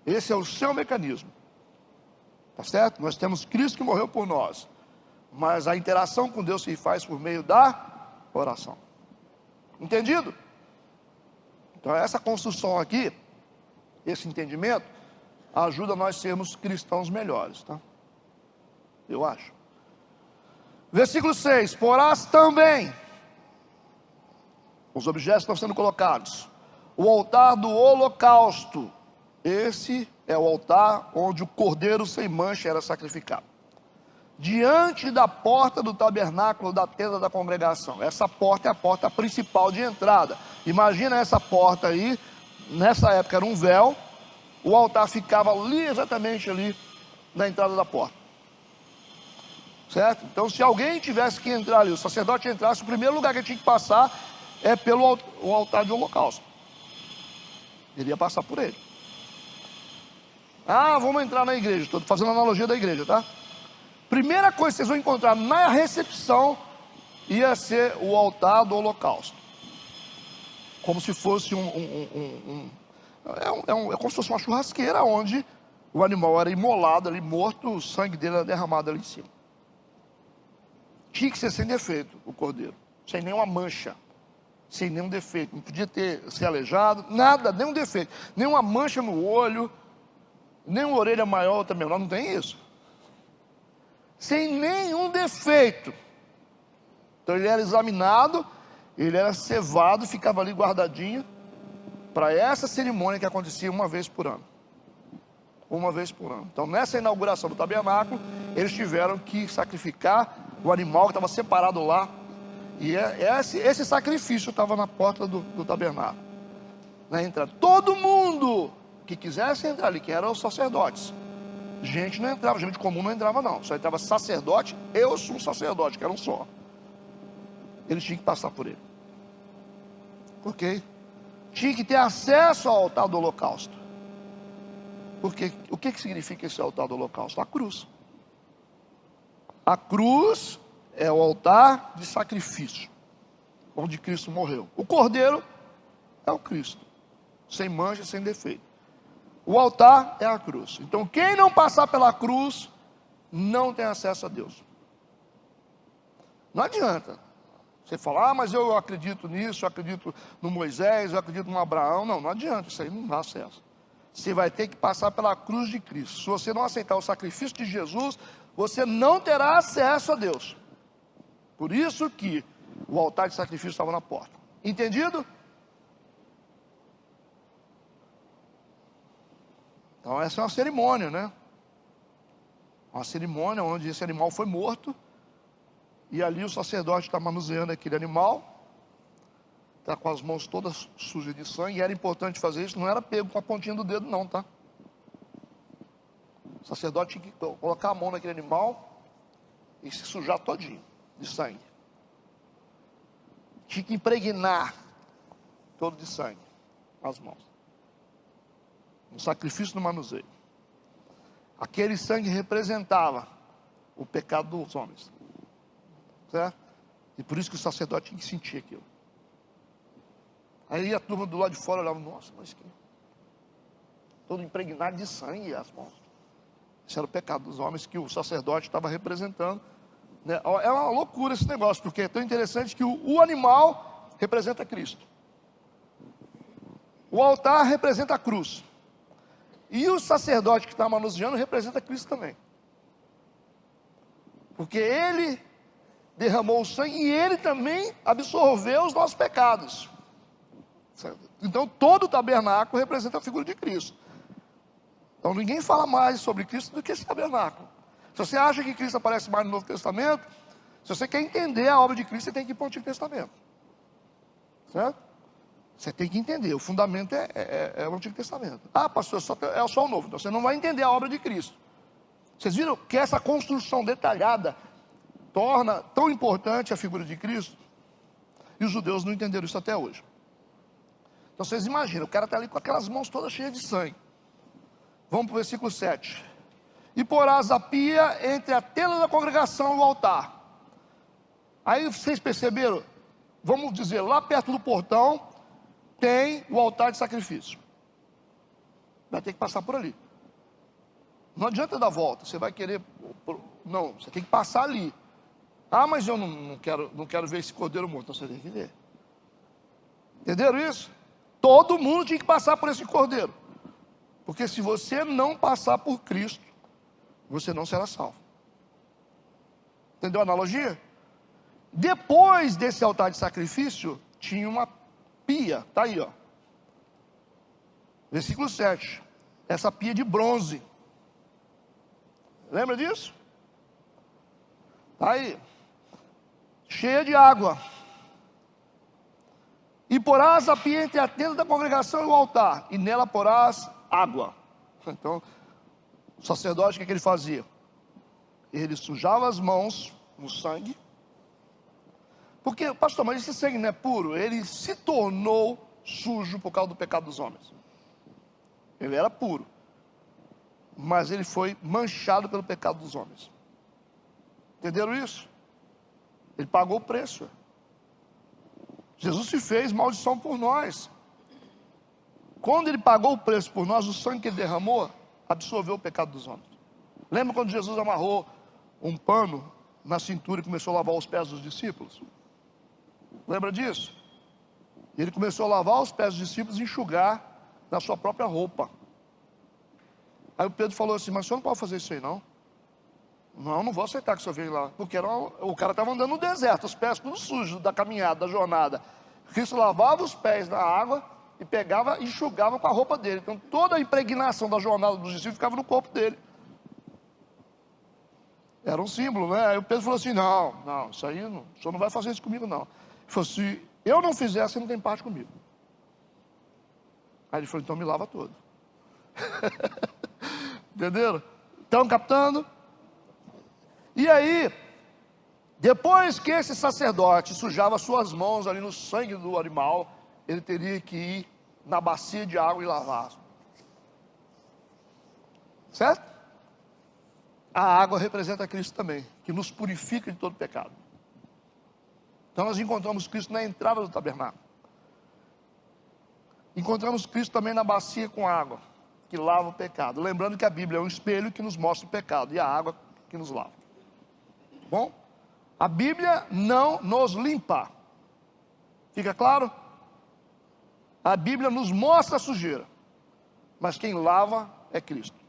esse é o seu mecanismo. Tá certo? Nós temos Cristo que morreu por nós, mas a interação com Deus se faz por meio da oração. Entendido? Então essa construção aqui, esse entendimento, ajuda nós a sermos cristãos melhores, tá? Eu acho. Versículo 6, porás também, os objetos estão sendo colocados, o altar do holocausto. Esse é o altar onde o cordeiro sem mancha era sacrificado, diante da porta do tabernáculo da tenda da congregação. Essa porta é a porta principal de entrada. Imagina essa porta aí, nessa época era um véu, o altar ficava ali, exatamente ali, na entrada da porta. Certo? Então se alguém tivesse que entrar ali, o sacerdote entrasse, o primeiro lugar que ele tinha que passar é pelo o altar de holocausto. Ele ia passar por ele. Ah, vamos entrar na igreja, estou fazendo analogia da igreja, tá? Primeira coisa que vocês vão encontrar na recepção ia ser o altar do holocausto. Como se fosse é como se fosse uma churrasqueira onde o animal era imolado ali, morto, o sangue dele era derramado ali em cima. Tinha que ser sem defeito o cordeiro, sem nenhuma mancha, sem nenhum defeito. Não podia ser aleijado, nada, nenhum defeito, nenhuma mancha no olho, nem uma orelha maior, outra menor, não tem isso. Sem nenhum defeito. Então ele era examinado, ele era cevado, ficava ali guardadinho, para essa cerimônia que acontecia uma vez por ano. Uma vez por ano. Então nessa inauguração do tabernáculo, eles tiveram que sacrificar o animal que estava separado lá. E esse sacrifício estava na porta do tabernáculo. Na entrada. Todo mundo que quisesse entrar ali, que eram os sacerdotes. Gente não entrava, gente comum não entrava não. Só entrava sacerdote e o sumo sacerdote, que era um só. Eles tinham que passar por ele. Ok? Tinha que ter acesso ao altar do holocausto. Porque o que significa esse altar do holocausto? A cruz. A cruz é o altar de sacrifício, onde Cristo morreu. O cordeiro é o Cristo, sem mancha, sem defeito. O altar é a cruz. Então quem não passar pela cruz não tem acesso a Deus. Não adianta você falar, ah, mas eu acredito nisso, eu acredito no Moisés, eu acredito no Abraão. Não adianta, isso aí não dá acesso. Você vai ter que passar pela cruz de Cristo. Se você não aceitar o sacrifício de Jesus, você não terá acesso a Deus. Por isso que o altar de sacrifício estava na porta. Entendido? Então essa é uma cerimônia, né? Uma cerimônia onde esse animal foi morto. E ali o sacerdote está manuseando aquele animal. está com as mãos todas sujas de sangue, e era importante fazer isso, não era pego com a pontinha do dedo não, tá? O sacerdote tinha que colocar a mão naquele animal e se sujar todinho de sangue. Tinha que impregnar todo de sangue as mãos. No sacrifício do manuseio. Aquele sangue representava o pecado dos homens. Certo? E por isso que o sacerdote tinha que sentir aquilo. Aí a turma do lado de fora olhava, nossa, mas que... todo impregnado de sangue as mãos. Esse era o pecado dos homens que o sacerdote estava representando. Né? É uma loucura esse negócio, porque é tão interessante que o animal representa Cristo. O altar representa a cruz. E o sacerdote que está manuseando representa Cristo também. Porque ele derramou o sangue e ele também absorveu os nossos pecados. Então todo o tabernáculo representa a figura de Cristo. Então ninguém fala mais sobre Cristo do que esse tabernáculo. Se você acha que Cristo aparece mais no Novo Testamento, se você quer entender a obra de Cristo, você tem que ir para o Antigo Testamento. Certo? Você tem que entender, o fundamento é o Antigo Testamento. Ah, pastor, é só o Novo. Então você não vai entender a obra de Cristo. Vocês viram que essa construção detalhada torna tão importante a figura de Cristo? E os judeus não entenderam isso até hoje. Então vocês imaginam, o cara está ali com aquelas mãos todas cheias de sangue. Vamos para o versículo 7. E porás a pia entre a tenda da congregação e o altar. Aí vocês perceberam? Vamos dizer, lá perto do portão tem o altar de sacrifício. Vai ter que passar por ali. Não adianta dar volta, você vai querer... Não, você tem que passar ali. Ah, mas eu não quero ver esse cordeiro morto. Então você tem que ver. Entenderam isso? Todo mundo tinha que passar por esse cordeiro. Porque se você não passar por Cristo, você não será salvo. Entendeu a analogia? Depois desse altar de sacrifício, tinha uma pia. Está aí, ó. Versículo 7. Essa pia de bronze. Lembra disso? Está aí. Cheia de água. E porás a pia entre a tenda da congregação e o altar, e nela porás água. Então, o sacerdote, o que ele fazia? Ele sujava as mãos no sangue. Porque, pastor, mas esse sangue não é puro? Ele se tornou sujo por causa do pecado dos homens. Ele era puro, mas ele foi manchado pelo pecado dos homens. Entenderam isso? Ele pagou o preço. Jesus se fez maldição por nós. Quando ele pagou o preço por nós, o sangue que ele derramou absorveu o pecado dos homens. Lembra quando Jesus amarrou um pano na cintura e começou a lavar os pés dos discípulos? Lembra disso? Ele começou a lavar os pés dos discípulos e enxugar na sua própria roupa. Aí o Pedro falou assim, mas o senhor não pode fazer isso aí não? Não vou aceitar que o senhor venha lá. Porque o cara estava andando no deserto, os pés tudo sujos da caminhada, da jornada. Cristo lavava os pés na água e pegava e enxugava com a roupa dele. Então toda a impregnação da jornada dos discípulos ficava no corpo dele. Era um símbolo, né? Aí o Pedro falou assim, não, isso aí, o senhor não vai fazer isso comigo não. Ele falou, se eu não fizer, você não tem parte comigo. Aí ele falou, então me lava todo. Entenderam? Estão captando? E aí, depois que esse sacerdote sujava suas mãos ali no sangue do animal, ele teria que ir na bacia de água e lavar. Certo? A água representa Cristo também, que nos purifica de todo pecado. Então nós encontramos Cristo na entrada do tabernáculo. Encontramos Cristo também na bacia com água, que lava o pecado. Lembrando que a Bíblia é um espelho que nos mostra o pecado, e a água que nos lava. Bom? A Bíblia não nos limpa. Fica claro? A Bíblia nos mostra a sujeira, mas quem lava é Cristo.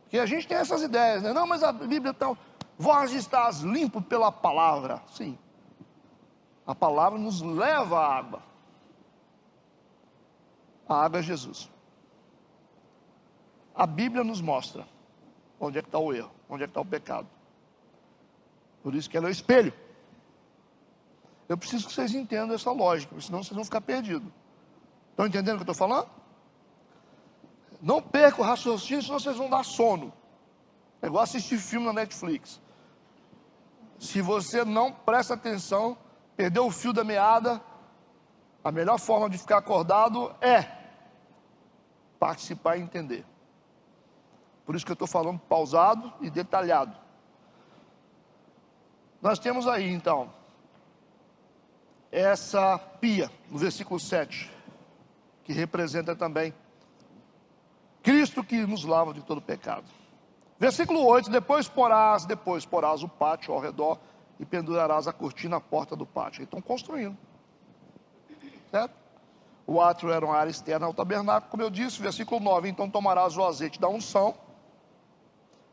Porque a gente tem essas ideias, né? Não, mas a Bíblia então, vós estás limpo pela palavra. Sim. A palavra nos leva à água. A água é Jesus. A Bíblia nos mostra onde é que está o erro, onde é que está o pecado. Por isso que ela é o espelho. Eu preciso que vocês entendam essa lógica, porque senão vocês vão ficar perdidos. Estão entendendo o que eu estou falando? Não perca o raciocínio, senão vocês vão dar sono. É igual assistir filme na Netflix. Se você não presta atenção, perdeu o fio da meada, a melhor forma de ficar acordado é participar e entender. Por isso que eu estou falando pausado e detalhado. Nós temos aí então essa pia, no versículo 7, que representa também Cristo que nos lava de todo pecado. Versículo 8, depois porás o pátio ao redor e pendurarás a cortina à porta do pátio. Eles estão construindo, certo? O átrio era uma área externa ao tabernáculo, como eu disse, versículo 9, então tomarás o azeite da unção.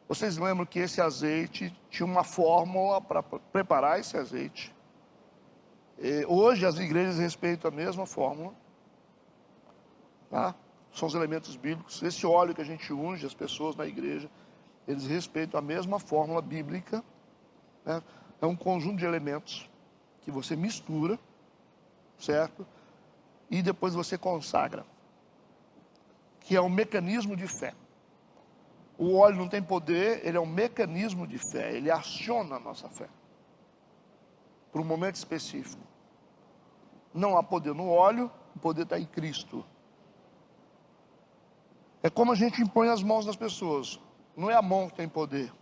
Vocês lembram que esse azeite tinha uma fórmula para preparar esse azeite. Hoje as igrejas respeitam a mesma fórmula, tá? São os elementos bíblicos. Esse óleo que a gente unge as pessoas na igreja, eles respeitam a mesma fórmula bíblica, né? É um conjunto de elementos que você mistura, certo? E depois você consagra, que é um mecanismo de fé. O óleo não tem poder, ele é um mecanismo de fé, ele aciona a nossa fé, para um momento específico. Não há poder no óleo, o poder está em Cristo. É como a gente impõe as mãos das pessoas, não é a mão que tem poder.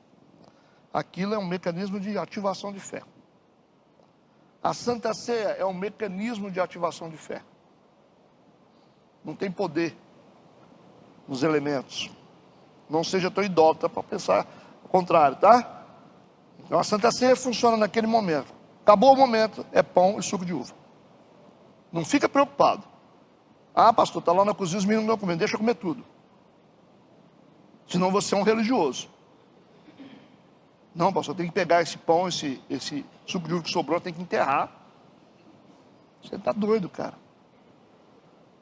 Aquilo é um mecanismo de ativação de fé. A Santa Ceia é um mecanismo de ativação de fé. Não tem poder nos elementos. Não seja tão idólatra para pensar o contrário, tá? Então a Santa Ceia funciona naquele momento. Acabou o momento, é pão e suco de uva. Não fica preocupado. Ah, pastor, está lá na cozinha, os meninos não estão comendo, deixa eu comer tudo. Senão você é um religioso. Não, pastor, tem que pegar esse pão, esse suco de uva que sobrou, tem que enterrar. Você está doido, cara.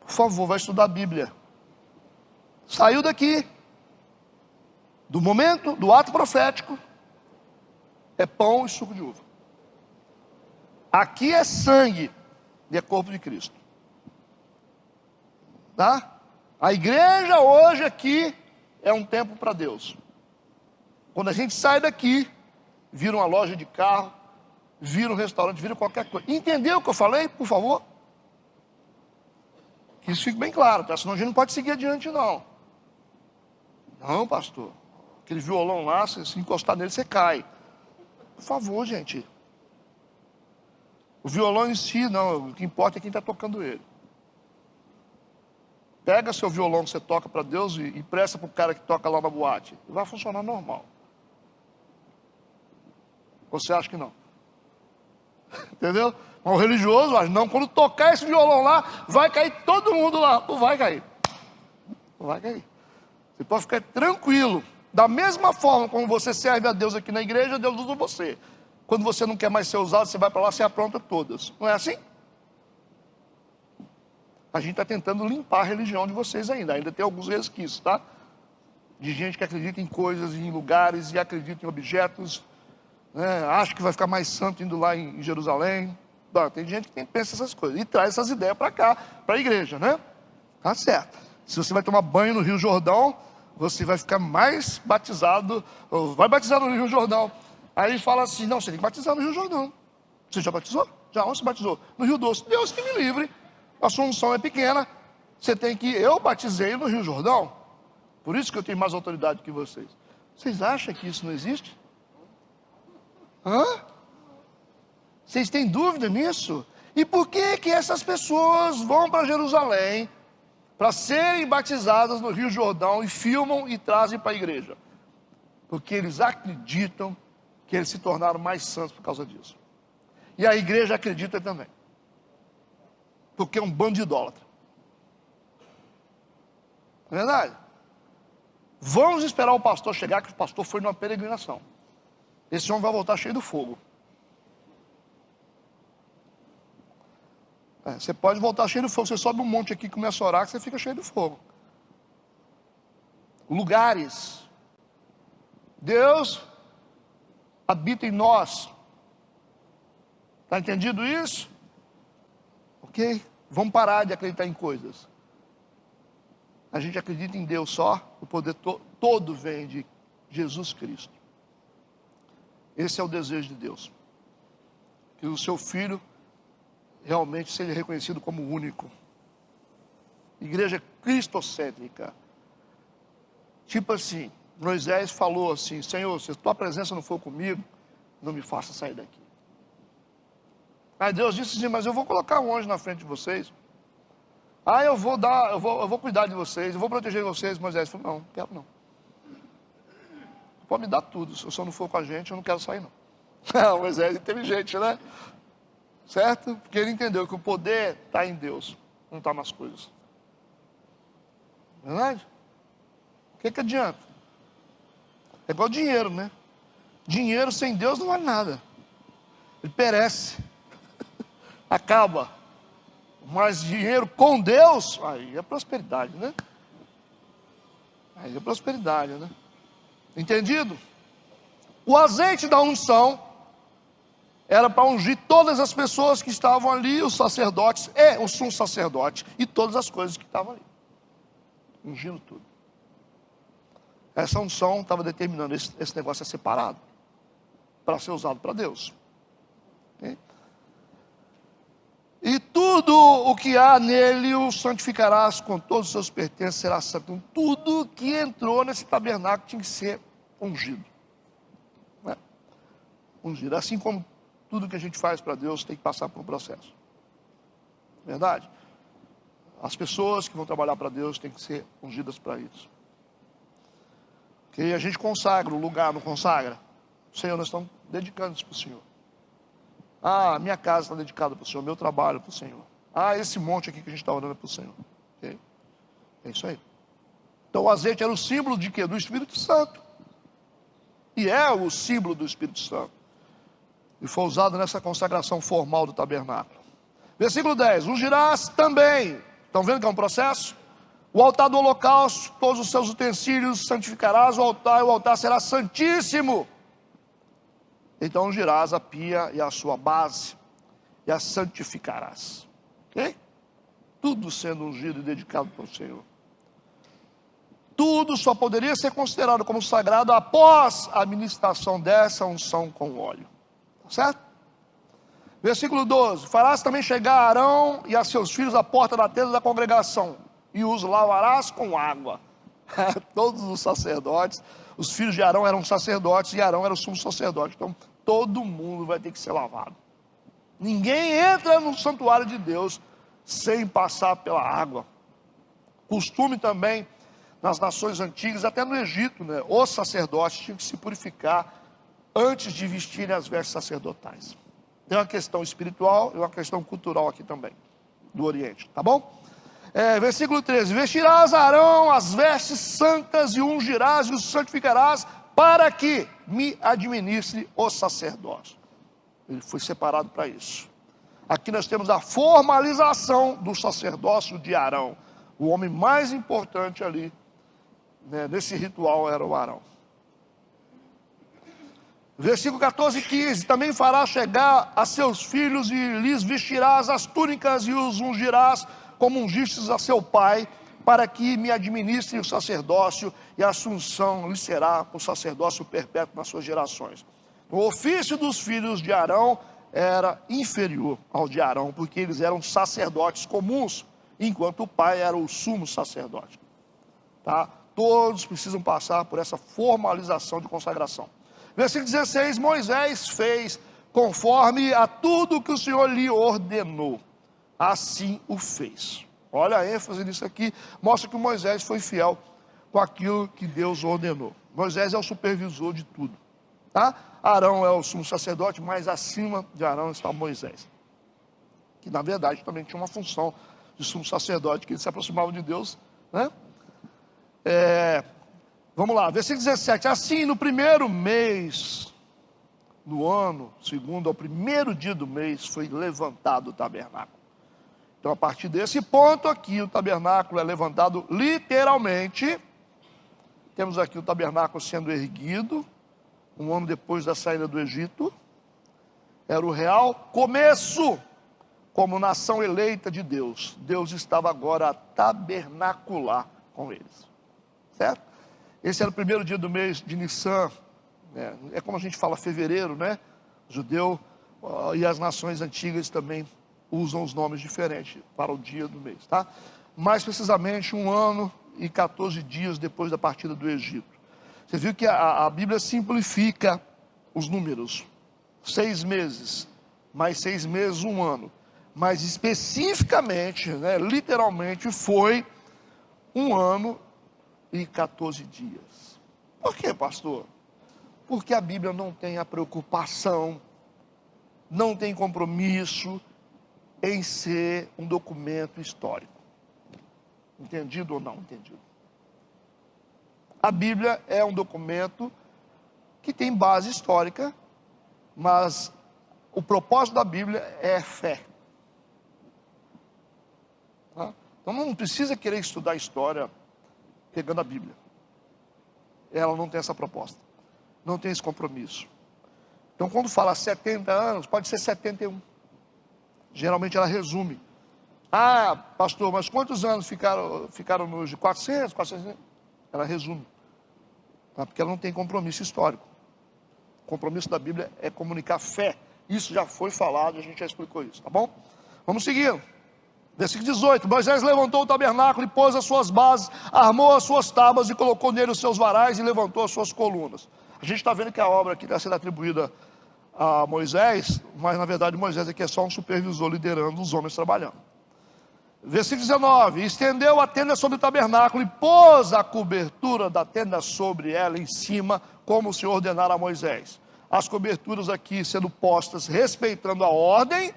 Por favor, vai estudar a Bíblia. Saiu daqui, do momento, do ato profético, é pão e suco de uva. Aqui é sangue e é corpo de Cristo. Tá? A igreja hoje aqui é um templo para Deus. Quando a gente sai daqui, vira uma loja de carro, vira um restaurante, vira qualquer coisa. Entendeu o que eu falei, por favor? Que isso fique bem claro, tá? Senão a gente não pode seguir adiante, não. Não, pastor. Aquele violão lá, se encostar nele, você cai. Por favor, gente. O violão em si, não. O que importa é quem está tocando ele. Pega seu violão que você toca para Deus e empresta para o cara que toca lá na boate. Vai funcionar normal. Você acha que não? Entendeu? Mas o religioso acha, não, quando tocar esse violão lá, vai cair todo mundo lá. Não vai cair. Não vai cair. Você pode ficar tranquilo. Da mesma forma como você serve a Deus aqui na igreja, Deus usa você. Quando você não quer mais ser usado, você vai para lá, você apronta todas. Não é assim? A gente está tentando limpar a religião de vocês ainda. Ainda tem alguns resquícios, tá? De gente que acredita em coisas, em lugares, e acredita em objetos. Né? Acha que vai ficar mais santo indo lá em Jerusalém. Não, tem gente que pensa essas coisas. E traz essas ideias para cá, para a igreja, né? Tá certo. Se você vai tomar banho no Rio Jordão, você vai ficar mais batizado. Vai batizar no Rio Jordão. Aí fala assim, não, você tem que batizar no Rio Jordão. Você já batizou? Já, onde você batizou? No Rio Doce. Deus que me livre. A sua unção é pequena. Você tem que... Eu batizei no Rio Jordão. Por isso que eu tenho mais autoridade que vocês. Vocês acham que isso não existe? Hã? Vocês têm dúvida nisso? E por que que essas pessoas vão para Jerusalém para serem batizadas no Rio Jordão e filmam e trazem para a igreja? Porque eles acreditam que eles se tornaram mais santos por causa disso. E a igreja acredita também. Porque é um bando de idólatra. Não é verdade? Vamos esperar o pastor chegar, que o pastor foi numa peregrinação. Esse homem vai voltar cheio do fogo. Você pode voltar cheio do fogo. Você sobe um monte aqui e começa a orar, que você fica cheio do fogo. Lugares. Deus habita em nós. Está entendido isso? Ok? Vamos parar de acreditar em coisas. A gente acredita em Deus só, o poder todo vem de Jesus Cristo. Esse é o desejo de Deus. Que o seu Filho realmente seja reconhecido como único. Igreja cristocêntrica. Tipo assim, Moisés falou assim: Senhor, se a tua presença não for comigo, não me faça sair daqui. Aí Deus disse assim: mas eu vou colocar um anjo na frente de vocês. Eu vou cuidar de vocês, eu vou proteger vocês. Moisés falou: não quero não. Pode me dar tudo, se o senhor não for com a gente, eu não quero sair não. Moisés é inteligente, né? Certo? Porque ele entendeu que o poder está em Deus, não está nas coisas. Verdade? O que adianta? É igual dinheiro, né? Dinheiro sem Deus não vale nada. Ele perece. Acaba. Mas dinheiro com Deus, aí é prosperidade, né? Aí é prosperidade, né? Entendido? O azeite da unção era para ungir todas as pessoas que estavam ali, os sacerdotes, o sumo sacerdote, e todas as coisas que estavam ali. Ungindo tudo. Essa unção estava determinando, esse negócio é separado, para ser usado para Deus. Okay? E tudo o que há nele o santificarás com todos os seus pertences, será santo. Então, tudo que entrou nesse tabernáculo tinha que ser ungido. Né? Ungido. Assim como tudo que a gente faz para Deus tem que passar por um processo. Verdade? As pessoas que vão trabalhar para Deus têm que ser ungidas para isso. Porque a gente consagra o lugar, não consagra? Senhor, nós estamos dedicando isso para o Senhor. Minha casa está dedicada para o Senhor, meu trabalho para o Senhor. Esse monte aqui que a gente está orando é para o Senhor. Okay? É isso aí. Então o azeite era o símbolo de quê? Do Espírito Santo. E é o símbolo do Espírito Santo. E foi usado nessa consagração formal do tabernáculo. Versículo 10. Ungirás também. Estão vendo que é um processo? O altar do holocausto, todos os seus utensílios santificarás o altar, e o altar será santíssimo. Então ungirás a pia e a sua base, e a santificarás. Ok? Tudo sendo ungido e dedicado para o Senhor. Tudo só poderia ser considerado como sagrado após a administração dessa unção com óleo. Tá certo? Versículo 12. Farás também chegar a Arão e a seus filhos à porta da tenda da congregação, e os lavarás com água. Todos os sacerdotes, os filhos de Arão eram sacerdotes, e Arão era o sumo sacerdote. Então, todo mundo vai ter que ser lavado. Ninguém entra no santuário de Deus sem passar pela água. Costume também, nas nações antigas, até no Egito, né? Os sacerdotes tinham que se purificar antes de vestirem as vestes sacerdotais. Tem uma questão espiritual e uma questão cultural aqui também, do Oriente, tá bom? Versículo 13. Vestirás Arão as vestes santas e ungirás e os santificarás para que me administre o sacerdócio. Ele foi separado para isso. Aqui nós temos a formalização do sacerdócio de Arão. O homem mais importante ali, né, nesse ritual era o Arão. Versículo 14 e 15. Também farás chegar a seus filhos e lhes vestirás as túnicas e os ungirás como ungistes a seu pai, para que me administre o sacerdócio, e a assunção lhe será o sacerdócio perpétuo nas suas gerações. O ofício dos filhos de Arão era inferior ao de Arão, porque eles eram sacerdotes comuns, enquanto o pai era o sumo sacerdote. Tá? Todos precisam passar por essa formalização de consagração. Versículo 16, Moisés fez conforme a tudo que o Senhor lhe ordenou. Assim o fez. Olha a ênfase nisso aqui, mostra que Moisés foi fiel com aquilo que Deus ordenou. Moisés é o supervisor de tudo. Tá? Arão é o sumo sacerdote, mas acima de Arão está Moisés. Que na verdade também tinha uma função de sumo sacerdote, que ele se aproximava de Deus, né? Vamos lá, versículo 17. Assim, no primeiro mês do ano, segundo ao primeiro dia do mês, foi levantado o tabernáculo. Então, a partir desse ponto aqui, o tabernáculo é levantado literalmente. Temos aqui o tabernáculo sendo erguido, um ano depois da saída do Egito. era o real começo. Como nação eleita de Deus, Deus estava agora a tabernacular com eles, certo? Esse era o primeiro dia do mês de Nissan, né? É como a gente fala fevereiro, né? Judeu e as nações antigas também usam os nomes diferentes para o dia do mês, tá? Mais precisamente 1 ano e 14 dias depois da partida do Egito. Você viu que a Bíblia simplifica os números, 6 meses, mais 6 meses, 1 ano. Mas especificamente, né, literalmente, foi 1 ano e 14 dias. Por quê, pastor? Porque a Bíblia não tem a preocupação, não tem compromisso em ser um documento histórico. Entendido ou não entendido? A Bíblia é um documento que tem base histórica, mas o propósito da Bíblia é fé. Então não precisa querer estudar história pegando a Bíblia. Ela não tem essa proposta, não tem esse compromisso. Então quando fala 70 anos, pode ser 71. Geralmente ela resume. Ah, pastor, mas quantos anos ficaram nos 400, 400? Ela resume. Tá? Porque ela não tem compromisso histórico. O compromisso da Bíblia é comunicar fé. Isso já foi falado, a gente já explicou isso, tá bom? Vamos seguir. Versículo 18, Moisés levantou o tabernáculo e pôs as suas bases, armou as suas tábuas e colocou nele os seus varais e levantou as suas colunas. A gente está vendo que a obra aqui está sendo atribuída a Moisés, mas na verdade Moisés aqui é só um supervisor liderando os homens trabalhando. Versículo 19, estendeu a tenda sobre o tabernáculo e pôs a cobertura da tenda sobre ela em cima, como o Senhor ordenara a Moisés. As coberturas aqui sendo postas respeitando a ordem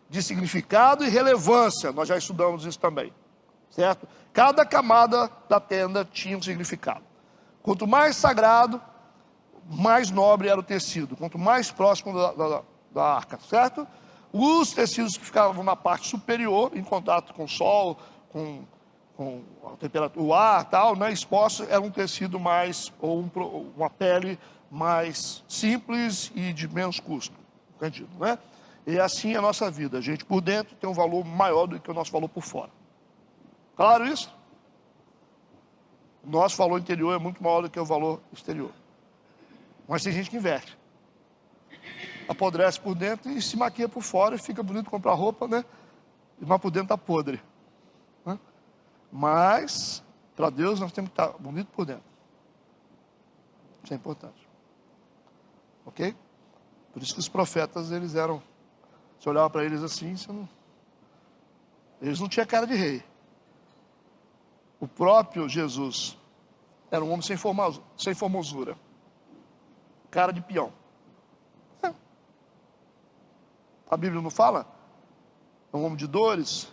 de significado e relevância, nós já estudamos isso também, certo? Cada camada da tenda tinha um significado. Quanto mais sagrado, mais nobre era o tecido, quanto mais próximo da arca, certo? Os tecidos que ficavam na parte superior, em contato com o sol, com a temperatura, o ar, tal, né, exposto, era um tecido mais, ou uma pele mais simples e de menos custo, entendido, né? E assim é a nossa vida, gente, por dentro tem um valor maior do que o nosso valor por fora. Claro isso? O nosso valor interior é muito maior do que o valor exterior. Mas tem gente que inverte. Apodrece por dentro e se maquia por fora e fica bonito comprar roupa, né? Mas por dentro está podre, né? Mas, para Deus, nós temos que estar bonito por dentro. Isso é importante. Ok? Por isso que os profetas, eles eram... Você olhava para eles assim, eles não tinham cara de rei. O próprio Jesus era um homem sem formosura. Cara de peão. A Bíblia não fala? É um homem de dores.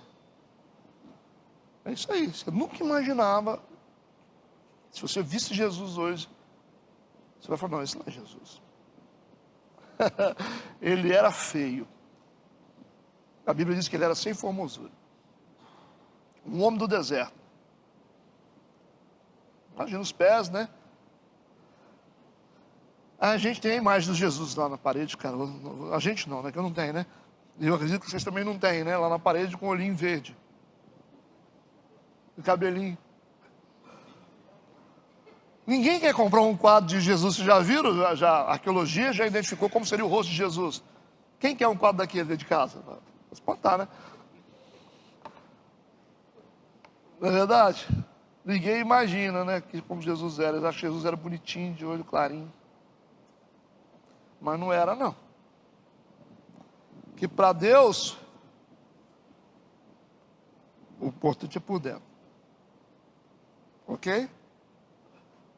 É isso aí. Você nunca imaginava. Se você visse Jesus hoje, você vai falar, não, esse não é Jesus. Ele era feio. A Bíblia diz que ele era sem formosura. Um homem do deserto. Imagina os pés, né? A gente tem a imagem do Jesus lá na parede, cara. A gente não, né? Que eu não tenho, né? E eu acredito que vocês também não têm, né? Lá na parede com o olhinho verde. O cabelinho. Ninguém quer comprar um quadro de Jesus. Vocês já viram? A arqueologia já identificou como seria o rosto de Jesus. Quem quer um quadro daquele dentro de casa? Espantar, né? Não é verdade? Ninguém imagina, né? Que como Jesus era. Eles acham que Jesus era bonitinho, de olho clarinho. Mas não era, não. Que para Deus, o importante é por dentro. Ok?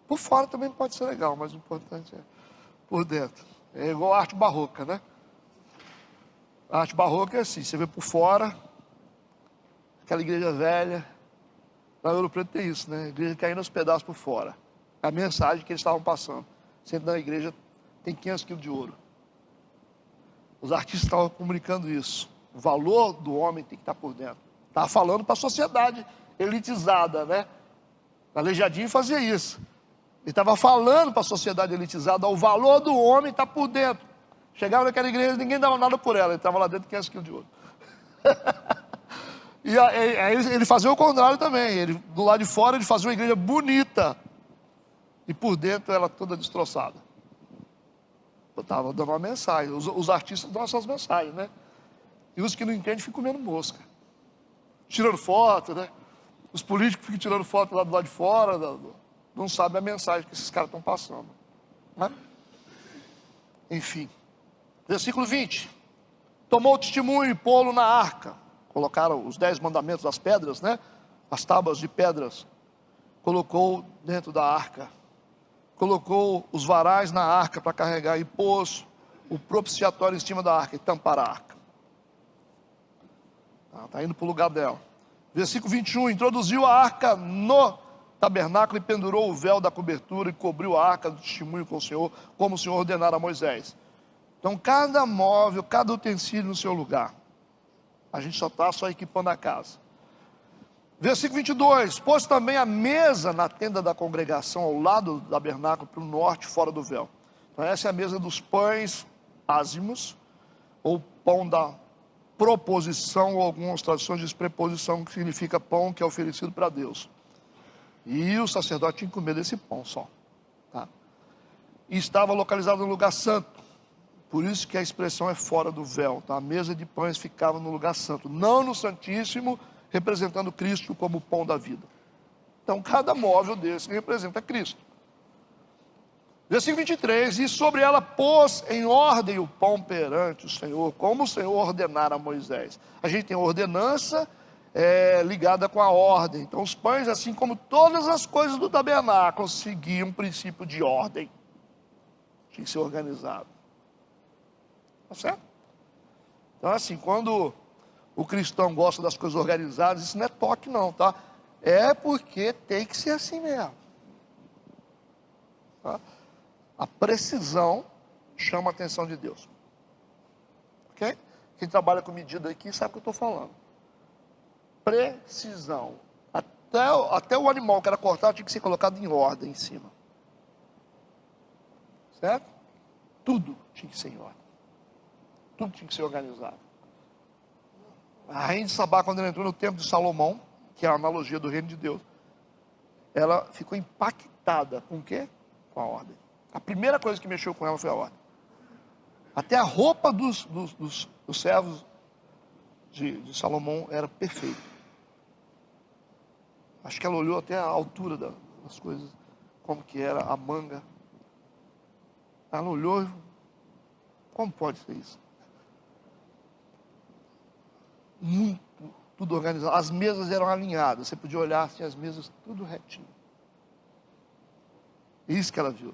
Por fora também pode ser legal, mas o importante é por dentro. É igual a arte barroca, né? A arte barroca é assim, você vê por fora, aquela igreja velha, lá no Ouro Preto tem isso, né? A igreja caindo aos pedaços por fora. A mensagem que eles estavam passando. Sempre na igreja tem 500 quilos de ouro. Os artistas estavam comunicando isso. O valor do homem tem que estar por dentro. Estava falando para a sociedade elitizada, né? Aleijadinho fazia isso. Ele estava falando para a sociedade elitizada, o valor do homem está por dentro. Chegava naquela igreja, ninguém dava nada por ela. Ele estava lá dentro 500 quilos de ouro. E aí ele fazia o contrário também. Ele, do lado de fora, ele fazia uma igreja bonita. E por dentro ela toda destroçada. Eu estava dando uma mensagem. Os artistas dão as suas mensagens, né? E os que não entendem ficam comendo mosca. Tirando foto, né? Os políticos ficam tirando foto lá do lado de fora. Não sabem a mensagem que esses caras estão passando. Né? Enfim. Versículo 20. Tomou o testemunho e pô-lo na arca. Colocaram os 10 mandamentos das pedras, né? As tábuas de pedras. Colocou dentro da arca. Colocou os varais na arca para carregar e pôs o propiciatório em cima da arca e tampar a arca. Está indo para o lugar dela. Versículo 21, introduziu a arca no tabernáculo e pendurou o véu da cobertura e cobriu a arca do testemunho com o Senhor, como o Senhor ordenara a Moisés. Então cada móvel, cada utensílio no seu lugar. A gente só está equipando a casa. Versículo 22, pôs também a mesa na tenda da congregação, ao lado do tabernáculo, para o norte, fora do véu. Então essa é a mesa dos pães ázimos, ou pão da proposição, ou algumas traduções de preposição, que significa pão que é oferecido para Deus. E o sacerdote tinha que comer desse pão só. Tá? E estava localizado no lugar santo. Por isso que a expressão é fora do véu. Tá? A mesa de pães ficava no lugar santo, não no Santíssimo, representando Cristo como o pão da vida. Então cada móvel desse representa Cristo. Versículo 23, e sobre ela pôs em ordem o pão perante o Senhor, como o Senhor ordenara a Moisés. A gente tem ordenança ligada com a ordem. Então os pães, assim como todas as coisas do tabernáculo, seguiam um princípio de ordem. Tinha que ser organizado. Tá certo? Então assim, quando o cristão gosta das coisas organizadas, isso não é toque não, tá? É porque tem que ser assim mesmo. Tá? A precisão chama a atenção de Deus. Ok? Quem trabalha com medida aqui sabe o que eu estou falando. Precisão. Até o animal que era cortado tinha que ser colocado em ordem em cima. Certo? Tudo tinha que ser em ordem. Tudo tinha que ser organizado. A rainha de Sabá, quando ela entrou no templo de Salomão, que é a analogia do reino de Deus, ela ficou impactada com o quê? Com a ordem. A primeira coisa que mexeu com ela foi a ordem. Até a roupa dos servos de Salomão era perfeita. Acho que ela olhou até a altura das coisas, como que era a manga. Ela olhou e, como pode ser isso? Muito, tudo organizado. As mesas eram alinhadas. Você podia olhar assim, as mesas tudo retinho. Isso que ela viu.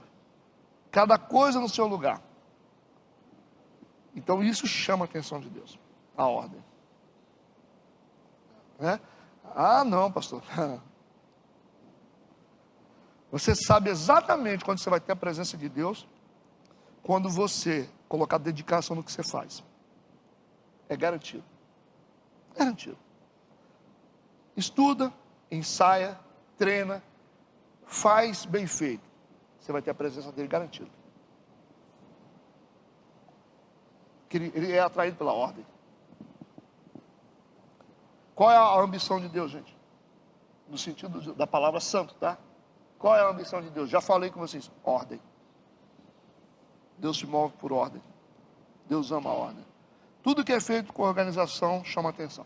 Cada coisa no seu lugar. Então isso chama a atenção de Deus. A ordem. Né? Ah, não, pastor. Você sabe exatamente quando você vai ter a presença de Deus, quando você colocar dedicação no que você faz. É garantido. Garantido. Estuda, ensaia, treina, faz bem feito. Você vai ter a presença dele garantida. Ele é atraído pela ordem. Qual é a ambição de Deus, gente? No sentido da palavra santo, tá? Qual é a ambição de Deus? Já falei com vocês. Ordem. Deus se move por ordem. Deus ama a ordem. Tudo que é feito com organização chama atenção.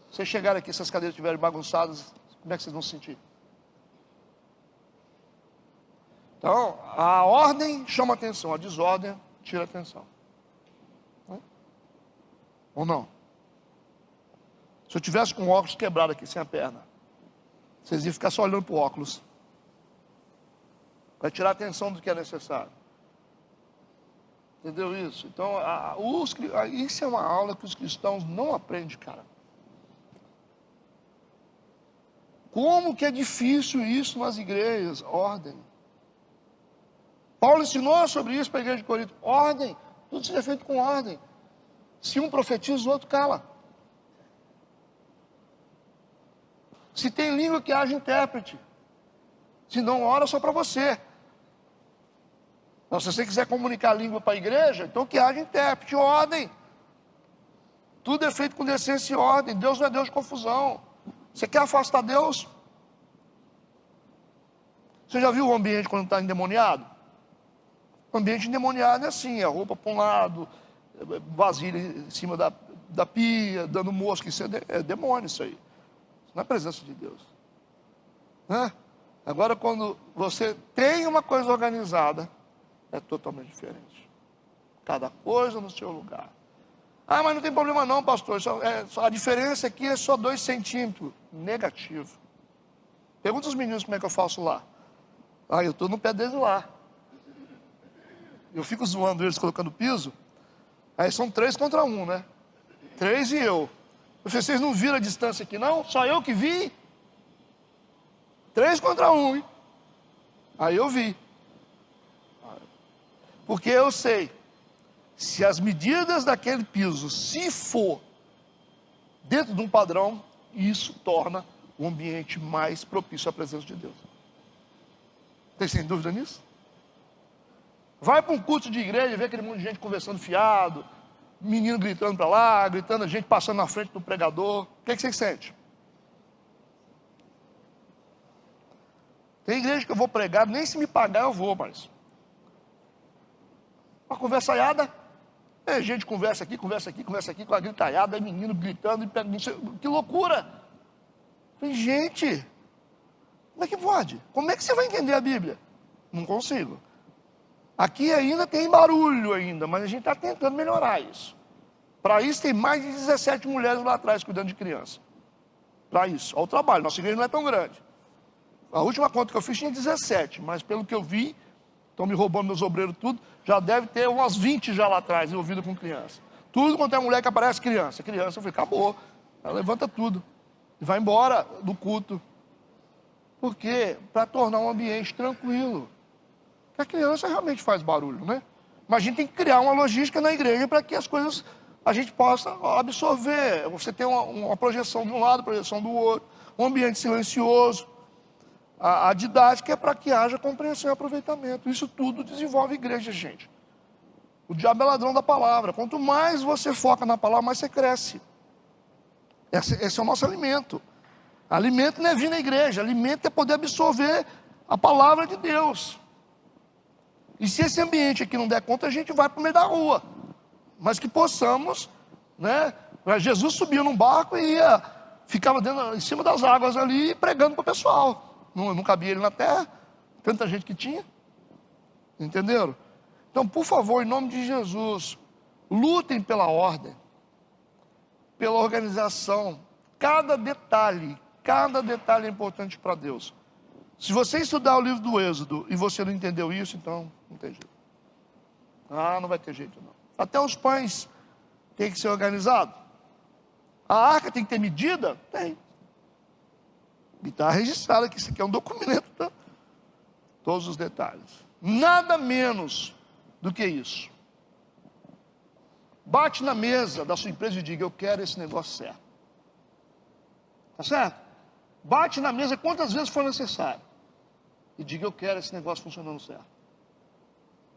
Vocês chegarem aqui, se as cadeiras estiverem bagunçadas, como é que vocês vão se sentir? Então, a ordem chama atenção, a desordem tira atenção. Ou não? Se eu tivesse com o óculos quebrado aqui, sem a perna, vocês iam ficar só olhando para o óculos. Vai tirar a atenção do que é necessário. Entendeu isso? Então, isso é uma aula que os cristãos não aprendem, cara. Como que é difícil isso nas igrejas? Ordem. Paulo ensinou sobre isso para a igreja de Corinto. Ordem. Tudo seja feito com ordem. Se um profetiza, o outro cala. Se tem língua, que haja intérprete. Se não, ora só para você. Então, se você quiser comunicar a língua para a igreja, então que haja intérprete, ordem. Tudo é feito com decência e ordem. Deus não é Deus de confusão. Você quer afastar Deus? Você já viu o ambiente quando está endemoniado? O ambiente endemoniado é assim, é roupa para um lado, vasilha em cima da pia, dando mosca, isso é demônio isso aí. Isso não é presença de Deus. Né? Agora, quando você tem uma coisa organizada, é totalmente diferente. Cada coisa no seu lugar. Ah, mas não tem problema não, pastor. A diferença aqui é só 2 centímetros. Negativo. Pergunta os meninos como é que eu faço lá. Ah, eu estou no pé deles lá. Eu fico zoando eles colocando piso. Aí são 3 contra 1, né? 3 e eu. Eu falei, vocês não viram a distância aqui não? Só eu que vi. 3 contra 1, hein? Aí eu vi. Porque eu sei, se as medidas daquele piso, se for dentro de um padrão, isso torna o ambiente mais propício à presença de Deus. Tem sem dúvida nisso? Vai para um culto de igreja e vê aquele monte de gente conversando fiado, menino gritando para lá, gritando, a gente passando na frente do pregador. O que você sente? Tem igreja que eu vou pregar, nem se me pagar eu vou, mas uma conversaiada, gente conversa aqui, com a gritaiada, aí menino gritando, que loucura! Falei, gente, como é que pode? Como é que você vai entender a Bíblia? Não consigo. Aqui ainda tem barulho ainda, mas a gente está tentando melhorar isso. Para isso tem mais de 17 mulheres lá atrás cuidando de criança. Para isso, olha o trabalho, nossa igreja não é tão grande. A última conta que eu fiz tinha 17, mas pelo que eu vi, estão me roubando meus obreiros tudo, já deve ter umas 20 já lá atrás, envolvido com criança. Tudo quanto é mulher que aparece, criança. Criança, eu falei, acabou. Ela levanta tudo e vai embora do culto. Por quê? Para tornar um ambiente tranquilo. Porque a criança realmente faz barulho, né? Mas a gente tem que criar uma logística na igreja para que as coisas a gente possa absorver. Você tem uma projeção de um lado, projeção do outro, um ambiente silencioso. A didática é para que haja compreensão e aproveitamento. Isso tudo desenvolve igreja, gente. O diabo é ladrão da palavra. Quanto mais você foca na palavra, mais você cresce. Esse é o nosso alimento. Alimento não é vir na igreja. Alimento é poder absorver a palavra de Deus. E se esse ambiente aqui não der conta, a gente vai para o meio da rua. Mas que possamos, né? Jesus subia num barco e ficava em cima das águas ali, pregando para o pessoal. Não cabia ele na terra, tanta gente que tinha. Entenderam? Então, por favor, em nome de Jesus, lutem pela ordem, pela organização. Cada detalhe é importante para Deus. Se você estudar o livro do Êxodo e você não entendeu isso, então não tem jeito. Não vai ter jeito não. Até os pães têm que ser organizados. A arca tem que ter medida? Tem. E está registrado aqui, isso aqui é um documento, tá? Todos os detalhes. Nada menos do que isso. Bate na mesa da sua empresa e diga, eu quero esse negócio certo. Tá certo? Bate na mesa quantas vezes for necessário. E diga, eu quero esse negócio funcionando certo.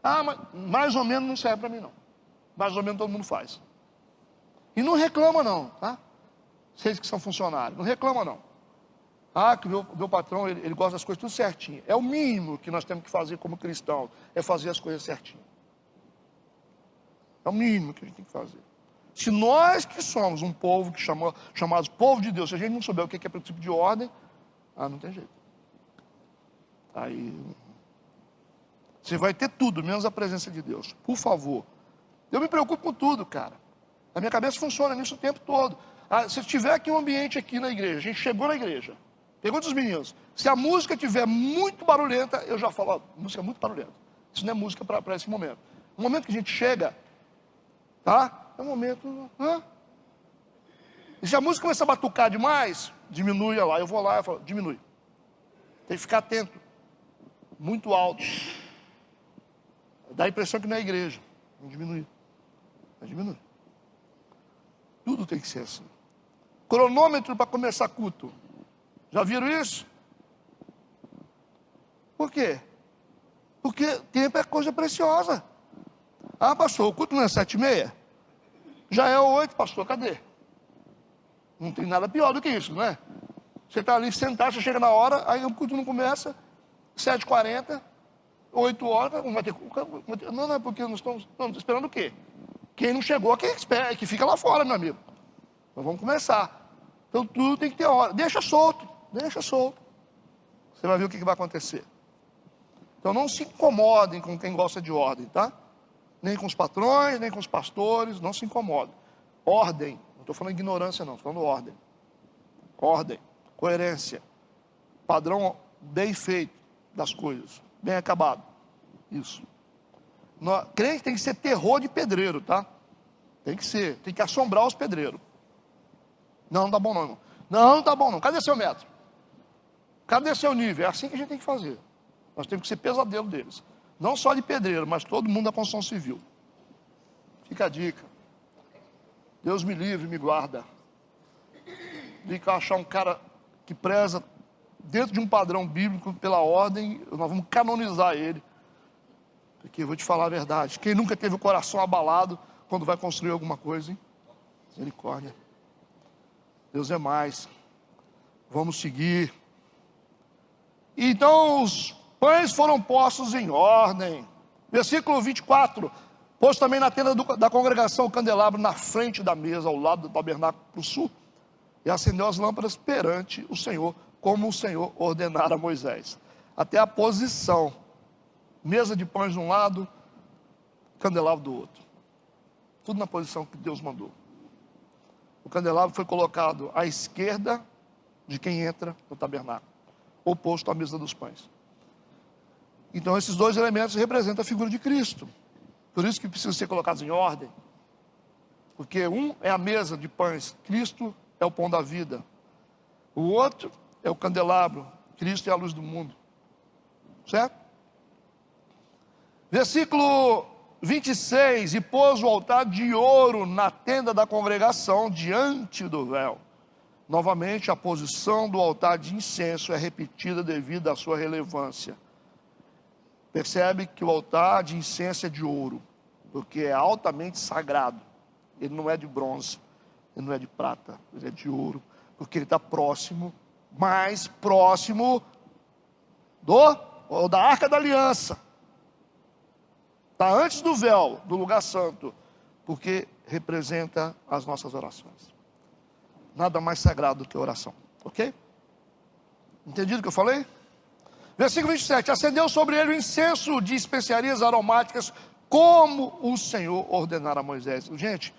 Mas mais ou menos não serve para mim não. Mais ou menos todo mundo faz. E não reclama não, tá? Vocês que são funcionários, não reclama não. Que o meu patrão, ele gosta das coisas tudo certinho. É o mínimo que nós temos que fazer como cristãos, é fazer as coisas certinho. É o mínimo que a gente tem que fazer. Se nós que somos um povo que chamados povo de Deus, se a gente não souber o que é princípio de ordem, não tem jeito. Aí você vai ter tudo, menos a presença de Deus. Por favor. Eu me preocupo com tudo, cara. A minha cabeça funciona nisso o tempo todo. Se tiver aqui um ambiente aqui na igreja, a gente chegou na igreja, pergunta os meninos, se a música estiver muito barulhenta, eu já falo, música muito barulhenta. Isso não é música para esse momento. No momento que a gente chega, tá? É um momento, E se a música começar a batucar demais, diminui, olha lá, eu vou lá e falo, diminui. Tem que ficar atento. Muito alto. Dá a impressão que não é igreja. Não diminui. Mas diminui. Tudo tem que ser assim. Cronômetro para começar culto. Já viram isso? Por quê? Porque tempo é coisa preciosa. Ah, pastor, o culto não é 7h30? Já é 8, pastor, cadê? Não tem nada pior do que isso, não é? Você está ali sentado, você chega na hora, aí o culto não começa, 7h40, 8 horas, não vai ter... Não, é porque nós estamos esperando o quê? Quem não chegou, quem espera, que fica lá fora, meu amigo. Nós vamos começar. Então tudo tem que ter hora. Deixa solto, deixa solto. Você vai ver o que vai acontecer. Então não se incomodem com quem gosta de ordem, tá? Nem com os patrões, nem com os pastores, não se incomodem. Ordem, não estou falando ignorância não, estou falando ordem. Ordem, coerência, padrão bem feito das coisas, bem acabado. Isso. Crente tem que ser terror de pedreiro, tá? Tem que ser, tem que assombrar os pedreiros. Não, não tá bom não, irmão. Não, não tá bom não. Cadê seu metro? Cadê seu nível? É assim que a gente tem que fazer. Nós temos que ser pesadelo deles. Não só de pedreiro, mas todo mundo da construção civil. Fica a dica. Deus me livre, me guarda. De que eu achar um cara que preza dentro de um padrão bíblico pela ordem, nós vamos canonizar ele. Porque eu vou te falar a verdade. Quem nunca teve o coração abalado quando vai construir alguma coisa, hein? Misericórdia. Deus é mais. Vamos seguir. Então os pães foram postos em ordem. Versículo 24. Pôs também na tenda da congregação o candelabro na frente da mesa, ao lado do tabernáculo para o sul. E acendeu as lâmpadas perante o Senhor, como o Senhor ordenara a Moisés. Até a posição. Mesa de pães de um lado, candelabro do outro. Tudo na posição que Deus mandou. O candelabro foi colocado à esquerda de quem entra no tabernáculo, oposto à mesa dos pães. Então esses dois elementos representam a figura de Cristo. Por isso que precisam ser colocados em ordem. Porque um é a mesa de pães, Cristo é o pão da vida. O outro é o candelabro, Cristo é a luz do mundo. Certo? Versículo 26. E pôs o altar de ouro na tenda da congregação, diante do véu. Novamente, a posição do altar de incenso é repetida devido à sua relevância. Percebe que o altar de incenso é de ouro, porque é altamente sagrado. Ele não é de bronze, ele não é de prata, ele é de ouro, porque ele está próximo, mais próximo da Arca da Aliança. Está antes do véu, do lugar santo, porque representa as nossas orações. Nada mais sagrado do que oração, ok? Entendido o que eu falei? Versículo 27, acendeu sobre ele o incenso de especiarias aromáticas, como o Senhor ordenara a Moisés. Gente,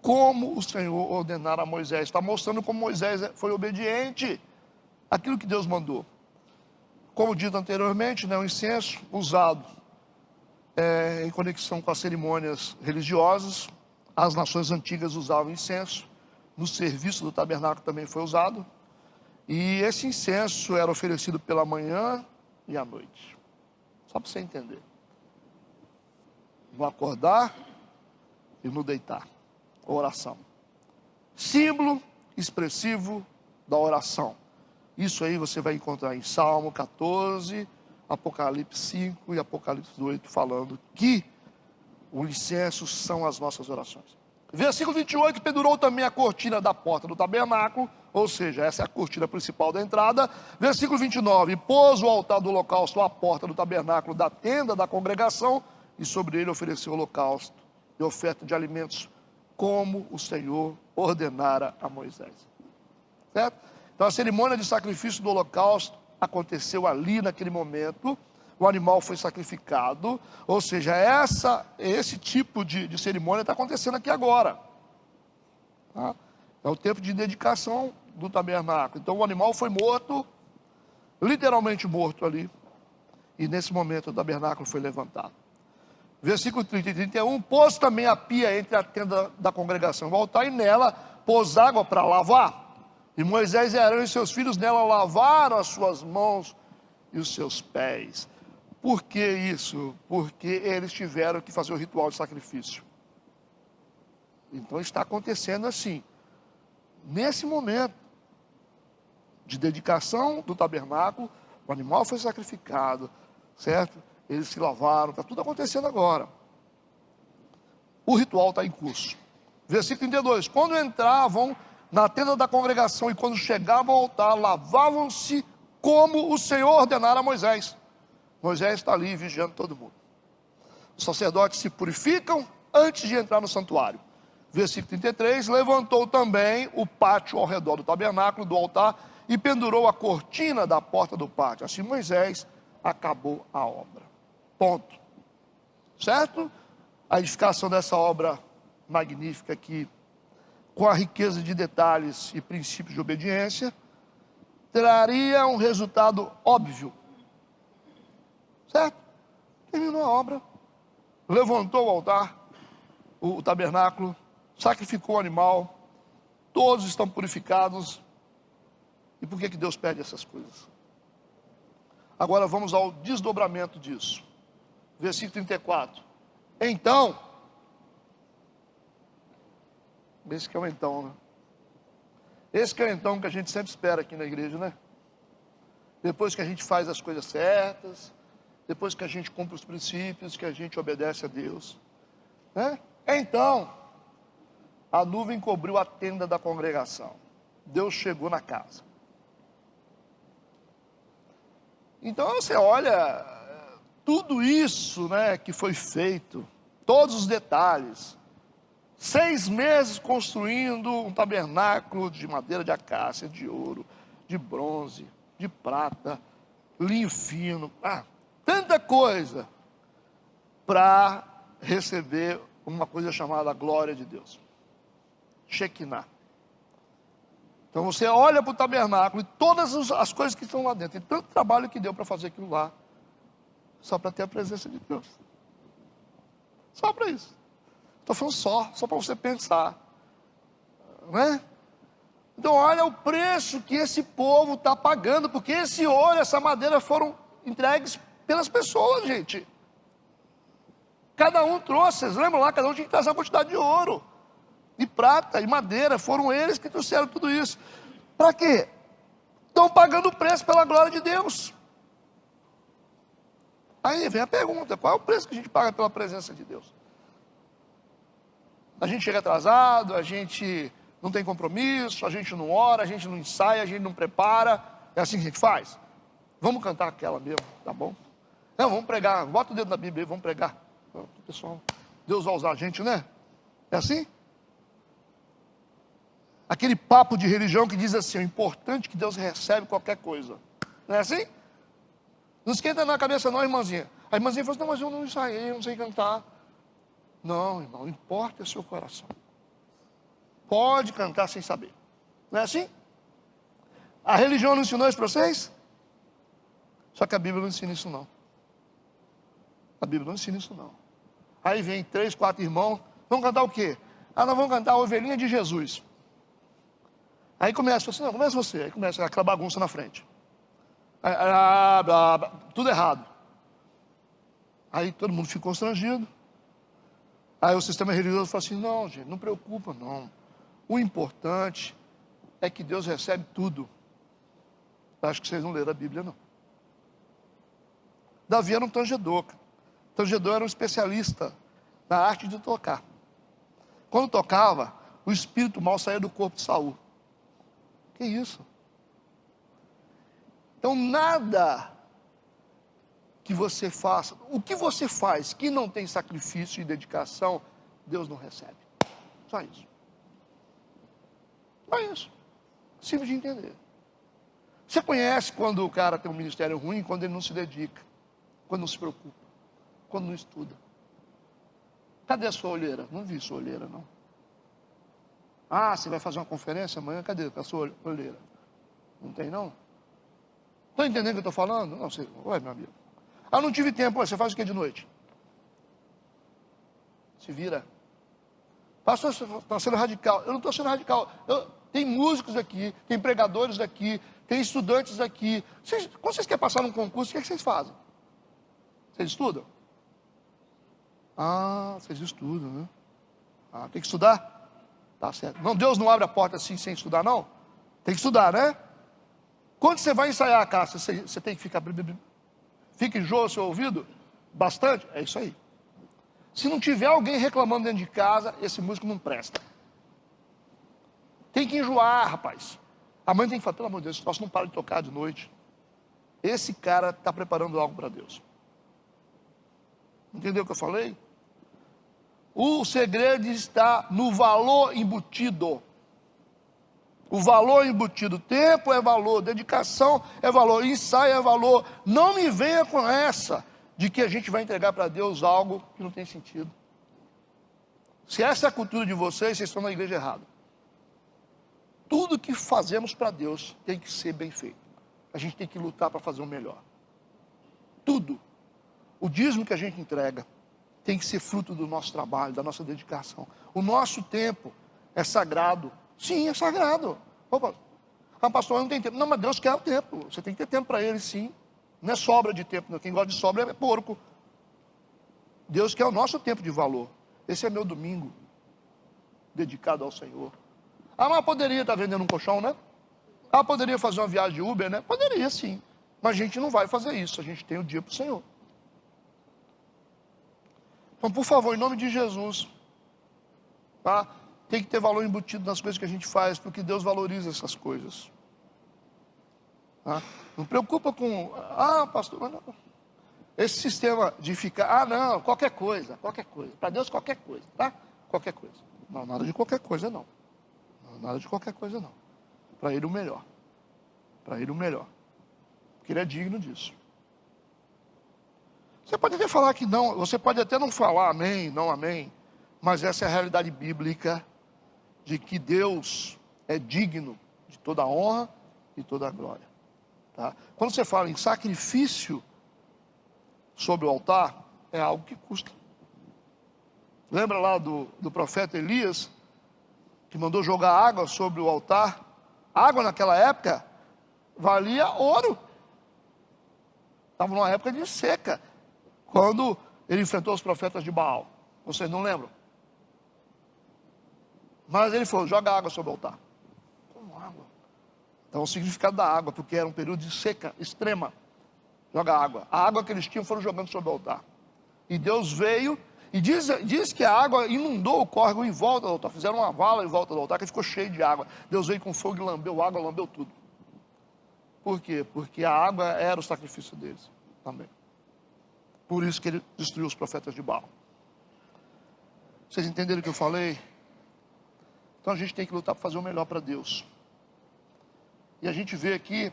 como o Senhor ordenara a Moisés, está mostrando como Moisés foi obediente àquilo que Deus mandou. Como dito anteriormente, né, o incenso usado em conexão com as cerimônias religiosas. As nações antigas usavam incenso, no serviço do tabernáculo também foi usado, e esse incenso era oferecido pela manhã e à noite, só para você entender, no acordar e no deitar, oração, símbolo expressivo da oração. Isso aí você vai encontrar em Salmo 14, Apocalipse 5 e Apocalipse 8, falando que o incenso são as nossas orações. Versículo 28, pendurou também a cortina da porta do tabernáculo, ou seja, essa é a cortina principal da entrada. Versículo 29, pôs o altar do holocausto à porta do tabernáculo da tenda da congregação, e sobre ele ofereceu holocausto e oferta de alimentos, como o Senhor ordenara a Moisés. Certo? Então a cerimônia de sacrifício do holocausto aconteceu ali naquele momento, o animal foi sacrificado, ou seja, esse tipo de cerimônia está acontecendo aqui agora. Tá? É o tempo de dedicação do tabernáculo. Então o animal foi morto, literalmente morto ali, e nesse momento o tabernáculo foi levantado. Versículo 30 e 31, pôs também a pia entre a tenda da congregação e o altar, e nela pôs água para lavar. E Moisés e Arão e seus filhos nela lavaram as suas mãos e os seus pés. Por que isso? Porque eles tiveram que fazer o ritual de sacrifício. Então está acontecendo assim, nesse momento de dedicação do tabernáculo, o animal foi sacrificado, certo? eles se lavaram, está tudo acontecendo agora. O ritual está em curso. Versículo 32, quando entravam na tenda da congregação e quando chegavam ao altar, lavavam-se como o Senhor ordenara a Moisés. Moisés está ali vigiando todo mundo. Os sacerdotes se purificam antes de entrar no santuário. Versículo 33, levantou também o pátio ao redor do tabernáculo, do altar, e pendurou a cortina da porta do pátio. Assim Moisés acabou a obra. Ponto. Certo? A edificação dessa obra magnífica aqui, com a riqueza de detalhes e princípios de obediência, traria um resultado óbvio. Certo? Terminou a obra, levantou o altar, o tabernáculo, sacrificou o animal, todos estão purificados. E por que Deus pede essas coisas? Agora vamos ao desdobramento disso. Versículo 34. Então, esse que é o então, né? Esse que é o então que a gente sempre espera aqui na igreja, né? Depois que a gente faz as coisas certas, depois que a gente cumpre os princípios, que a gente obedece a Deus, né? Então, a nuvem cobriu a tenda da congregação. Deus chegou na casa. Então você olha tudo isso, né, que foi feito, todos os detalhes. 6 meses construindo um tabernáculo de madeira de acácia, de ouro, de bronze, de prata, linho fino, tanta coisa para receber uma coisa chamada glória de Deus. Shekinah. Então você olha para o tabernáculo e todas as coisas que estão lá dentro. Tem tanto trabalho que deu para fazer aquilo lá. Só para ter a presença de Deus. Só para isso. Estou falando só para você pensar. Né? Então olha o preço que esse povo está pagando. Porque esse ouro, essa madeira foram entregues pelas pessoas, gente. Cada um trouxe, vocês lembram lá? Cada um tinha que trazer uma quantidade de ouro, de prata e madeira. Foram eles que trouxeram tudo isso. Para quê? Estão pagando o preço pela glória de Deus. Aí vem a pergunta: qual é o preço que a gente paga pela presença de Deus? A gente chega atrasado, a gente não tem compromisso, a gente não ora, a gente não ensaia, a gente não prepara. É assim que a gente faz? Vamos cantar aquela mesmo, tá bom? Não, vamos pregar, bota o dedo na Bíblia aí, vamos pregar. Pessoal, Deus vai usar a gente, né? É assim? Aquele papo de religião que diz assim: o importante é que Deus recebe qualquer coisa. Não é assim? Não esquenta na cabeça não, irmãzinha. A irmãzinha falou assim: não, mas eu não ensaiei, eu não sei cantar. Não, irmão, importa é o seu coração. Pode cantar sem saber. Não é assim? A religião não ensinou isso para vocês? Só que a Bíblia não ensina isso não. A Bíblia não ensina isso não. Aí vem 3, 4 irmãos, vão cantar o quê? Nós vamos cantar a ovelhinha de Jesus. Aí começa assim: não, começa você. Aí começa aquela bagunça na frente. Tudo errado. Aí todo mundo fica constrangido. Aí o sistema religioso fala assim: não, gente, não preocupa não. O importante é que Deus recebe tudo. Acho que vocês não leram a Bíblia não. Davi era um tangedor. Tangedor era um especialista na arte de tocar. Quando tocava, o espírito mal saía do corpo de Saul. Que isso? Então nada que você faça, o que você faz que não tem sacrifício e dedicação, Deus não recebe. Só isso. Só isso. Simples de entender. Você conhece quando o cara tem um ministério ruim? Quando ele não se dedica, quando não se preocupa, quando não estuda. Cadê a sua olheira? Não vi sua olheira não. Você vai fazer uma conferência amanhã? Cadê a sua olheira? Não tem não? Estão entendendo o que eu estou falando? Não sei. Ué, meu amigo. Não tive tempo. Você faz o que de noite? Se vira. Pastor, você está sendo radical. Eu não estou sendo radical. Tem músicos aqui, tem pregadores aqui, tem estudantes aqui. Quando vocês querem passar num concurso, o que é que vocês fazem? Vocês estudam? Vocês estudam, né? Tem que estudar? Tá certo. Não, Deus não abre a porta assim sem estudar, não? Tem que estudar, né? Quando você vai ensaiar a casa, você tem que ficar... Fica enjoa o seu ouvido? Bastante? É isso aí. Se não tiver alguém reclamando dentro de casa, esse músico não presta. Tem que enjoar, rapaz. A mãe tem que falar, pelo amor de Deus, esse troço não para de tocar de noite. Esse cara está preparando algo para Deus. Entendeu o que eu falei? O segredo está no valor embutido. O valor embutido. Tempo é valor, dedicação é valor, ensaio é valor. Não me venha com essa de que a gente vai entregar para Deus algo que não tem sentido. Se essa é a cultura de vocês estão na igreja errada. Tudo que fazemos para Deus tem que ser bem feito. A gente tem que lutar para fazer o melhor. Tudo. O dízimo que a gente entrega tem que ser fruto do nosso trabalho, da nossa dedicação. O nosso tempo é sagrado. Sim, é sagrado. Opa, pastor, eu não tenho tempo. Não, mas Deus quer o tempo. Você tem que ter tempo para Ele, sim. Não é sobra de tempo. Não. Quem gosta de sobra é porco. Deus quer o nosso tempo de valor. Esse é meu domingo, dedicado ao Senhor. Mas poderia estar vendendo um colchão, né? Poderia fazer uma viagem de Uber, né? Poderia, sim. Mas a gente não vai fazer isso. A gente tem o dia para o Senhor. Então, por favor, em nome de Jesus, tá? Tem que ter valor embutido nas coisas que a gente faz, porque Deus valoriza essas coisas. Tá? Não preocupa com, pastor, não. Esse sistema de ficar, não, qualquer coisa. Para Deus, qualquer coisa, tá? Qualquer coisa. Não, nada de qualquer coisa, não. Nada de qualquer coisa, não. Para Ele o melhor. Para Ele o melhor. Porque Ele é digno disso. Você pode até falar que não, você pode até não falar amém, não amém, mas essa é a realidade bíblica de que Deus é digno de toda a honra e toda a glória. Tá? Quando você fala em sacrifício sobre o altar, é algo que custa. Lembra lá do profeta Elias, que mandou jogar água sobre o altar? Água naquela época valia ouro. Estava numa época de seca, quando ele enfrentou os profetas de Baal. Vocês não lembram? Mas ele falou, joga água sobre o altar. Como água? Então o significado da água, porque era um período de seca extrema. Joga água. A água que eles tinham foram jogando sobre o altar. E Deus veio, e diz que a água inundou o córrego em volta do altar. Fizeram uma vala em volta do altar, que ficou cheio de água. Deus veio com fogo e lambeu água, lambeu tudo. Por quê? Porque a água era o sacrifício deles também. Por isso que ele destruiu os profetas de Baal. Vocês entenderam o que eu falei? Então a gente tem que lutar para fazer o melhor para Deus. E a gente vê aqui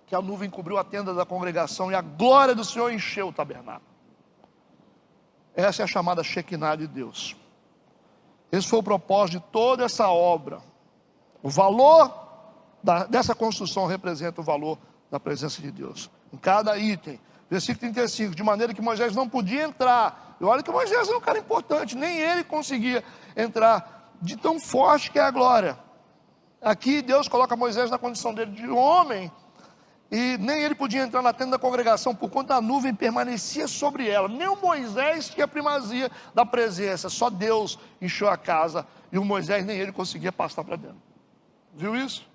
que a nuvem cobriu a tenda da congregação e a glória do Senhor encheu o tabernáculo. Essa é a chamada Shekinah de Deus. Esse foi o propósito de toda essa obra. O valor dessa construção representa o valor da presença de Deus. Em cada item. Versículo 35, de maneira que Moisés não podia entrar. E olha que Moisés era um cara importante, nem ele conseguia entrar, de tão forte que é a glória. Aqui Deus coloca Moisés na condição dele de homem, e nem ele podia entrar na tenda da congregação, por conta a nuvem permanecia sobre ela. Nem o Moisés tinha primazia da presença, só Deus encheu a casa, e o Moisés nem ele conseguia passar para dentro. Viu isso?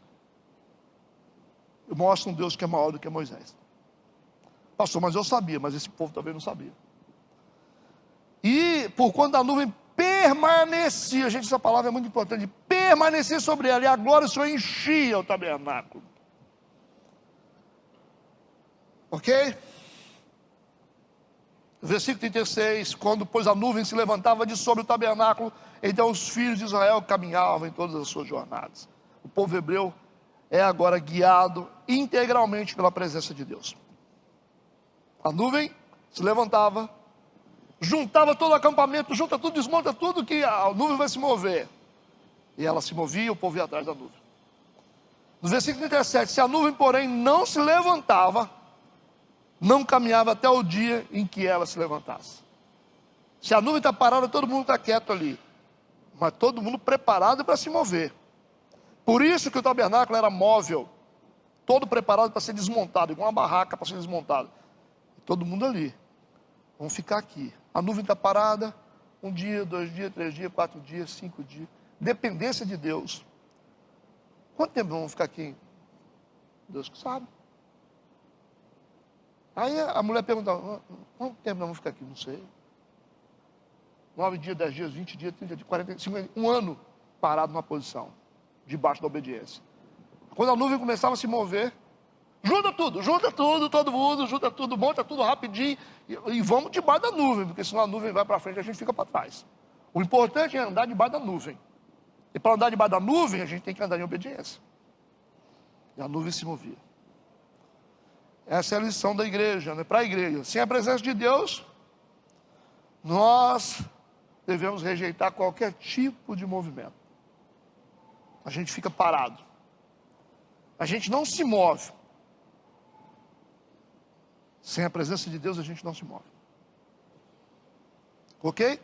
Mostra um Deus que é maior do que Moisés. Pastor, mas eu sabia, mas esse povo também não sabia. E por conta da nuvem permanecia, gente, essa palavra é muito importante, permanecer sobre ela, e a glória do Senhor enchia o tabernáculo. Ok? Versículo 36, quando pois a nuvem se levantava de sobre o tabernáculo, então os filhos de Israel caminhavam em todas as suas jornadas. O povo hebreu é agora guiado integralmente pela presença de Deus. A nuvem se levantava, juntava todo o acampamento, junta tudo, desmonta tudo, que a nuvem vai se mover. E ela se movia e o povo ia atrás da nuvem. No versículo 37, se a nuvem, porém, não se levantava, não caminhava até o dia em que ela se levantasse. Se a nuvem está parada, todo mundo está quieto ali. Mas todo mundo preparado para se mover. Por isso que o tabernáculo era móvel, todo preparado para ser desmontado, igual uma barraca para ser desmontada. Todo mundo ali. Vamos ficar aqui. A nuvem está parada, 1 dia, 2 dias, 3 dias, 4 dias, 5 dias. Dependência de Deus. Quanto tempo vamos ficar aqui? Deus que sabe. Aí a mulher perguntava, quanto tempo nós vamos ficar aqui? Não sei. 9 dias, 10 dias, 20 dias, 30 dias, 40, 50, um ano parado numa posição, debaixo da obediência. Quando a nuvem começava a se mover, junta tudo, todo mundo, junta tudo, monta tudo rapidinho e vamos debaixo da nuvem, porque senão a nuvem vai para frente e a gente fica para trás. O importante é andar debaixo da nuvem. E para andar debaixo da nuvem, a gente tem que andar em obediência. E a nuvem se movia. Essa é a lição da igreja, né? Para a igreja. Sem a presença de Deus, nós devemos rejeitar qualquer tipo de movimento. A gente fica parado. A gente não se move. Sem a presença de Deus, a gente não se move. Ok?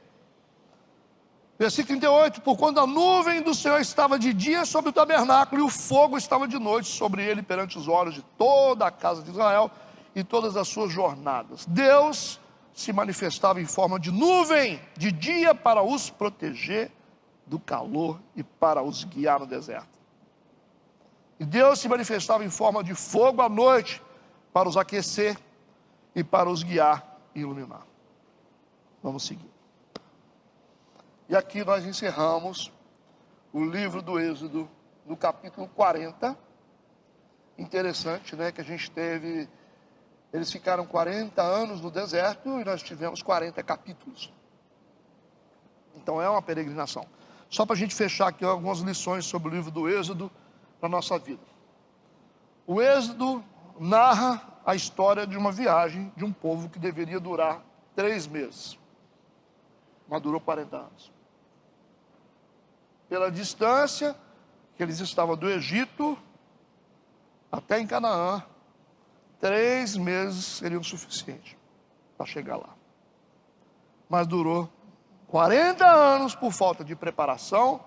Versículo 38, porquanto a nuvem do Senhor estava de dia sobre o tabernáculo, e o fogo estava de noite sobre ele, perante os olhos de toda a casa de Israel, e todas as suas jornadas. Deus se manifestava em forma de nuvem, de dia, para os proteger do calor, e para os guiar no deserto. E Deus se manifestava em forma de fogo à noite, para os aquecer, e para os guiar e iluminar. Vamos seguir. E aqui nós encerramos o livro do Êxodo, no capítulo 40. Interessante, né, que a gente teve, eles ficaram 40 anos no deserto e nós tivemos 40 capítulos. Então é uma peregrinação. Só para a gente fechar aqui algumas lições sobre o livro do Êxodo para a nossa vida. O Êxodo narra a história de uma viagem de um povo que deveria durar 3 meses. Mas durou 40 anos. Pela distância que eles estavam do Egito até em Canaã, 3 meses seriam suficientes para chegar lá. Mas durou 40 anos por falta de preparação,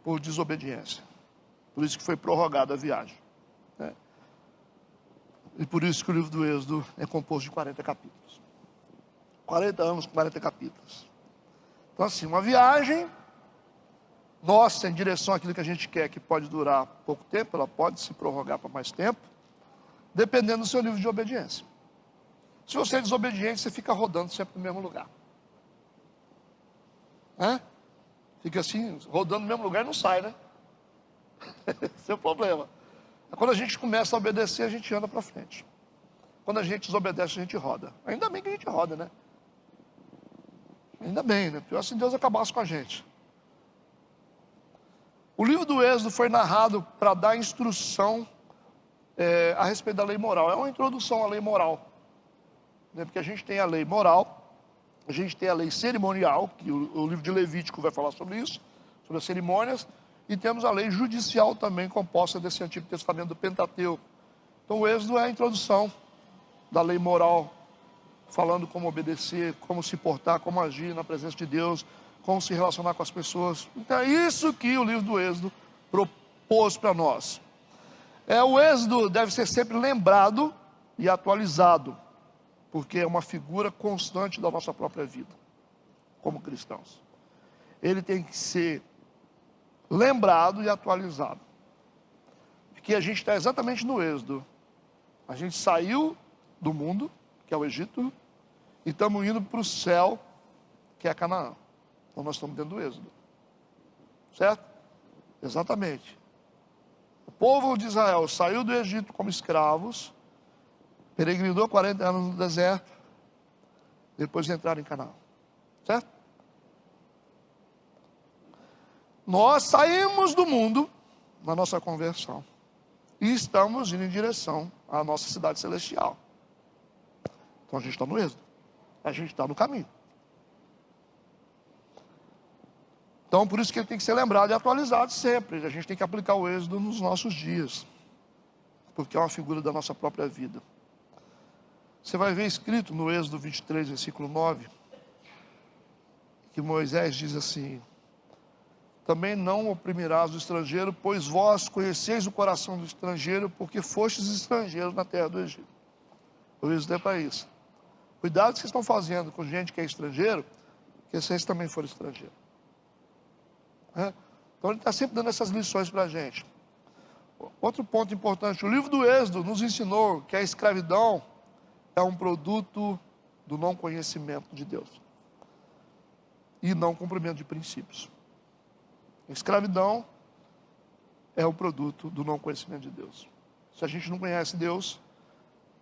por desobediência. Por isso que foi prorrogada a viagem. Né? E por isso que o livro do Êxodo é composto de 40 capítulos. 40 anos, 40 capítulos. Então assim, uma viagem nossa em direção àquilo que a gente quer, que pode durar pouco tempo, ela pode se prorrogar para mais tempo, dependendo do seu nível de obediência. Se você é desobediente, você fica rodando sempre no mesmo lugar. Fica assim, rodando no mesmo lugar e não sai, né? Esse é o problema. Quando a gente começa a obedecer, a gente anda para frente. Quando a gente desobedece, a gente roda. Ainda bem que a gente roda, né? Ainda bem, né? Pior se Deus acabasse com a gente. O livro do Êxodo foi narrado para dar instrução a respeito da lei moral. É uma introdução à lei moral. Né? Porque a gente tem a lei moral, a gente tem a lei cerimonial, que o livro de Levítico vai falar sobre isso, sobre as cerimônias, e temos a lei judicial também, composta desse Antigo Testamento do Pentateuco. Então o Êxodo é a introdução da lei moral, falando como obedecer, como se portar, como agir na presença de Deus, como se relacionar com as pessoas. Então é isso que o livro do Êxodo propôs para nós. O Êxodo deve ser sempre lembrado e atualizado, porque é uma figura constante da nossa própria vida, como cristãos. Ele tem que ser lembrado e atualizado, porque a gente está exatamente no Êxodo. A gente saiu do mundo, que é o Egito, e estamos indo para o céu, que é Canaã. Então nós estamos dentro do Êxodo, certo? Exatamente. O povo de Israel saiu do Egito como escravos, peregrinou 40 anos no deserto, depois entraram em Canaã, certo? Nós saímos do mundo na nossa conversão e estamos indo em direção à nossa cidade celestial. Então a gente está no Êxodo, a gente está no caminho. Então por isso que ele tem que ser lembrado e atualizado sempre. A gente tem que aplicar o Êxodo nos nossos dias, porque é uma figura da nossa própria vida. Você vai ver escrito no Êxodo 23, versículo 9, que Moisés diz assim: também não oprimirás o estrangeiro, pois vós conheceis o coração do estrangeiro, porque fostes estrangeiros na terra do Egito. O Êxodo é para isso. Cuidado que vocês estão fazendo com gente que é estrangeiro, que vocês também foram estrangeiros. Então ele está sempre dando essas lições para a gente. Outro ponto importante, o livro do Êxodo nos ensinou que a escravidão é um produto do não conhecimento de Deus e não cumprimento de princípios. A escravidão é o produto do não conhecimento de Deus. Se a gente não conhece Deus,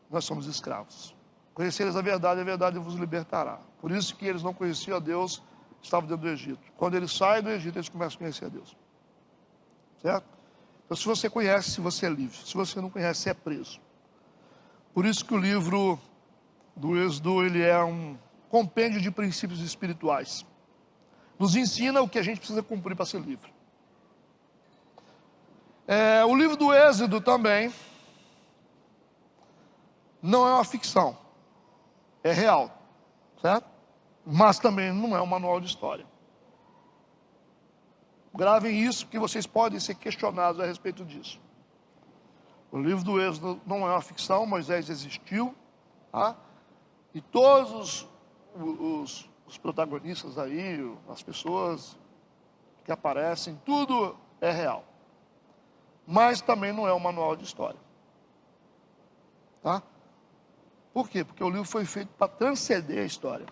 nós somos escravos. Conhecereis a verdade vos libertará. Por isso que eles não conheciam a Deus, estavam dentro do Egito. Quando eles saem do Egito, eles começam a conhecer a Deus. Certo? Então, se você conhece, você é livre. Se você não conhece, você é preso. Por isso que o livro do Êxodo, ele é um compêndio de princípios espirituais. Nos ensina o que a gente precisa cumprir para ser livre. O livro do Êxodo também não é uma ficção. É real. Certo? Mas também não é um manual de história. Gravem isso, porque vocês podem ser questionados a respeito disso. O livro do Êxodo não é uma ficção, Moisés existiu, tá? E todos os protagonistas aí, as pessoas que aparecem, tudo é real. Mas também não é um manual de história. Tá? Por quê? Porque o livro foi feito para transcender a história.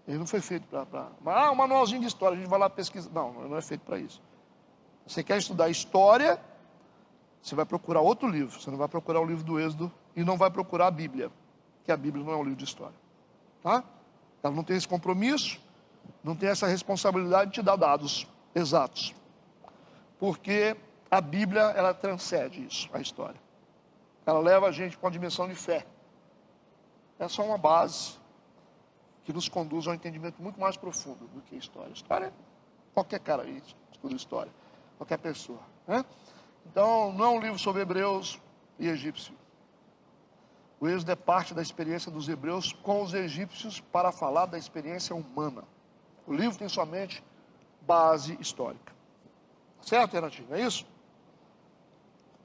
Ele não foi feito um manualzinho de história, a gente vai lá pesquisar. Não é feito para isso. Você quer estudar história, você vai procurar outro livro. Você não vai procurar o livro do Êxodo e não vai procurar a Bíblia. Que a Bíblia não é um livro de história. Tá? Ela não tem esse compromisso, não tem essa responsabilidade de te dar dados exatos. Porque a Bíblia, ela transcende isso, a história. Ela leva a gente para uma dimensão de fé. É só uma base que nos conduz a um entendimento muito mais profundo do que história. História, qualquer cara aí estuda história, qualquer pessoa. Né? Então, não é um livro sobre hebreus e egípcios. O Êxodo é parte da experiência dos hebreus com os egípcios para falar da experiência humana. O livro tem somente base histórica. Certo, Renatinho? É isso?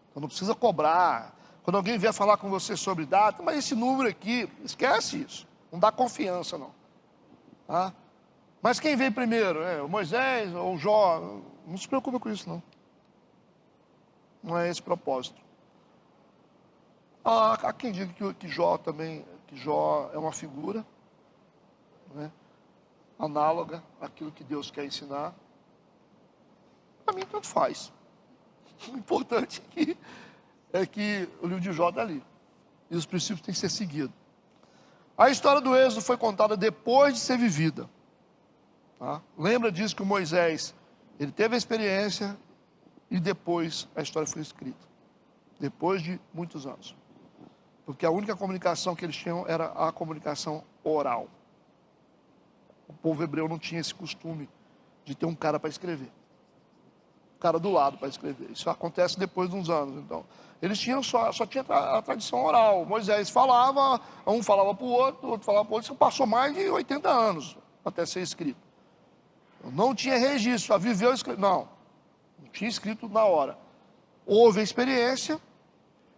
Então não precisa cobrar. Quando alguém vier falar com você sobre data, mas esse número aqui, esquece isso. Não dá confiança, não. Tá? Mas quem veio primeiro? O Moisés ou o Jó? Não se preocupa com isso, não. Não é esse o propósito. Há quem diga que Jó é uma figura, né, análoga àquilo que Deus quer ensinar. Para mim, tanto faz. O importante é que o livro de Jó está ali. E os princípios têm que ser seguidos. A história do Êxodo foi contada depois de ser vivida. Tá? Lembra disso que o Moisés, ele teve a experiência e depois a história foi escrita. Depois de muitos anos. Porque a única comunicação que eles tinham era a comunicação oral. O povo hebreu não tinha esse costume de ter um cara para escrever. Um cara do lado para escrever. Isso acontece depois de uns anos. Então, eles tinham só tinha a tradição oral. Moisés falava, um falava para o outro falava para o outro. Isso passou mais de 80 anos até ser escrito. Não tinha registro, só viveu escrito. Não tinha escrito na hora. Houve a experiência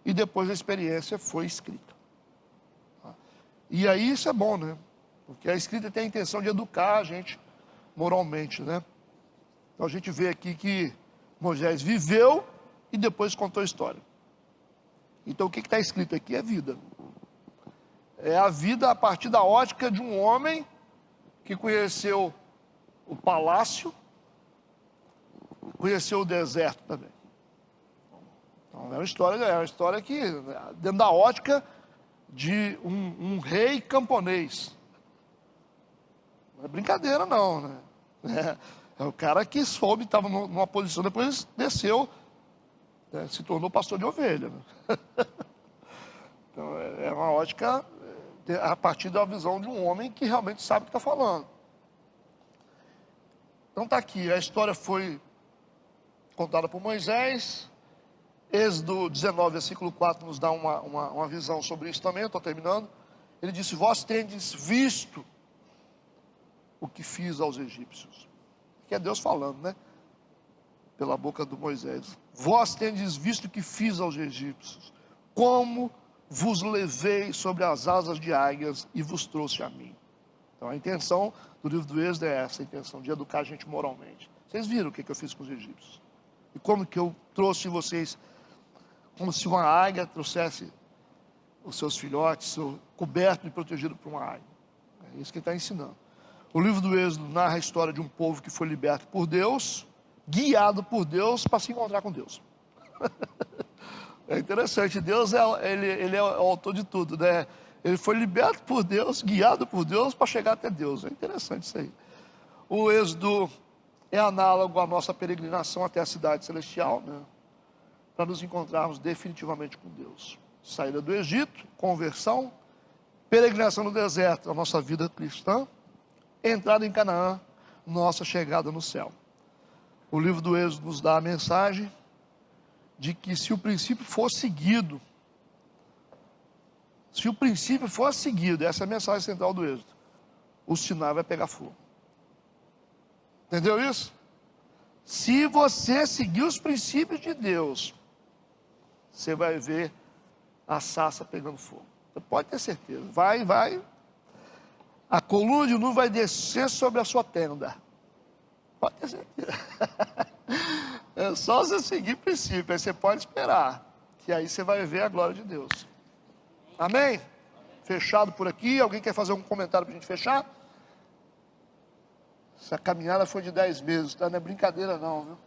e depois a experiência foi escrita. E aí isso é bom, né? Porque a escrita tem a intenção de educar a gente moralmente, né? Então a gente vê aqui que Moisés viveu e depois contou a história. Então o que está escrito aqui é vida. É a vida a partir da ótica de um homem que conheceu o palácio, conheceu o deserto também. Então, é uma história que, dentro da ótica de um rei camponês. Não é brincadeira não, né? É o cara que soube, estava numa posição, depois desceu, né, se tornou pastor de ovelha. Né? Então é uma ótica a partir da visão de um homem que realmente sabe o que está falando. Então está aqui, a história foi contada por Moisés. Êxodo 19, versículo 4 nos dá uma visão sobre isso também, eu estou terminando. Ele disse, vós tendes visto o que fiz aos egípcios. Que é Deus falando, né? Pela boca do Moisés. Vós tendes visto o que fiz aos egípcios, como vos levei sobre as asas de águias e vos trouxe a mim. Então a intenção do livro do Êxodo é essa, a intenção de educar a gente moralmente. Vocês viram o que eu fiz com os egípcios? E como que eu trouxe vocês, como se uma águia trouxesse os seus filhotes, coberto e protegido por uma águia. É isso que ele está ensinando. O livro do Êxodo narra a história de um povo que foi liberto por Deus, guiado por Deus para se encontrar com Deus. É interessante, Deus ele é o autor de tudo, né? Ele foi liberto por Deus, guiado por Deus para chegar até Deus. É interessante isso aí. O Êxodo é análogo à nossa peregrinação até a cidade celestial, né? Para nos encontrarmos definitivamente com Deus. Saída do Egito, conversão, peregrinação no deserto, a nossa vida cristã, entrada em Canaã, nossa chegada no céu. O livro do Êxodo nos dá a mensagem de que se o princípio for seguido, essa é a mensagem central do Êxodo, o sinal vai pegar fogo. Entendeu isso? Se você seguir os princípios de Deus, você vai ver a sarça pegando fogo. Você pode ter certeza. Vai. A coluna de nuvem vai descer sobre a sua tenda. Pode ter certeza. É só você seguir o princípio. Aí você pode esperar. Que aí você vai ver a glória de Deus. Amém? Fechado por aqui. Alguém quer fazer um comentário para a gente fechar? Essa caminhada foi de 10 meses, tá? Não é brincadeira não, viu?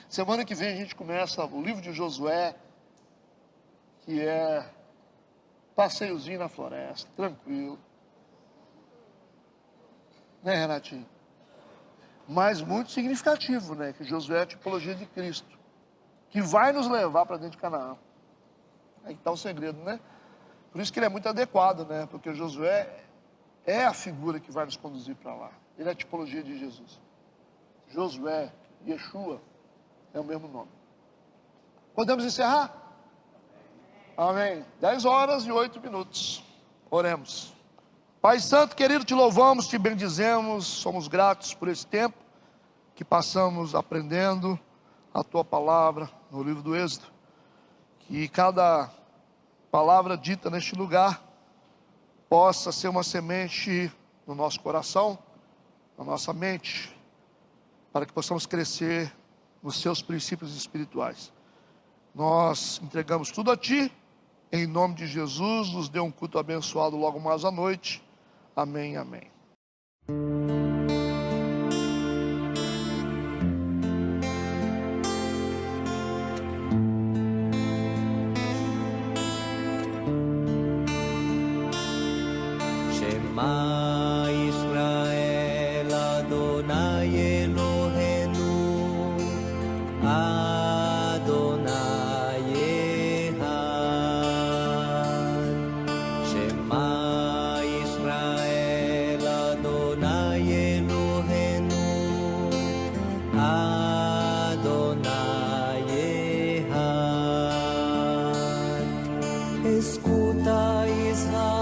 Semana que vem a gente começa o livro de Josué, que é passeiozinho na floresta, tranquilo. Né, Renatinho? Mas muito significativo, né? Que Josué é a tipologia de Cristo, que vai nos levar para dentro de Canaã. Aí está o segredo, né? Por isso que ele é muito adequado, né? Porque Josué é a figura que vai nos conduzir para lá. Ele é a tipologia de Jesus. Josué, Yeshua, é o mesmo nome. Podemos encerrar? Amém. 10h08. Oremos. Pai Santo, querido, te louvamos, te bendizemos, somos gratos por esse tempo que passamos aprendendo a tua palavra no livro do Êxodo. Que cada palavra dita neste lugar possa ser uma semente no nosso coração, na nossa mente, para que possamos crescer nos seus princípios espirituais. Nós entregamos tudo a Ti, em nome de Jesus, nos dê um culto abençoado logo mais à noite. Amém, amém. Shema Israel Adonai Eloheinu Adonai Echad. Shema Israel Adonai Eloheinu Adonai Echad. Escuta Israel,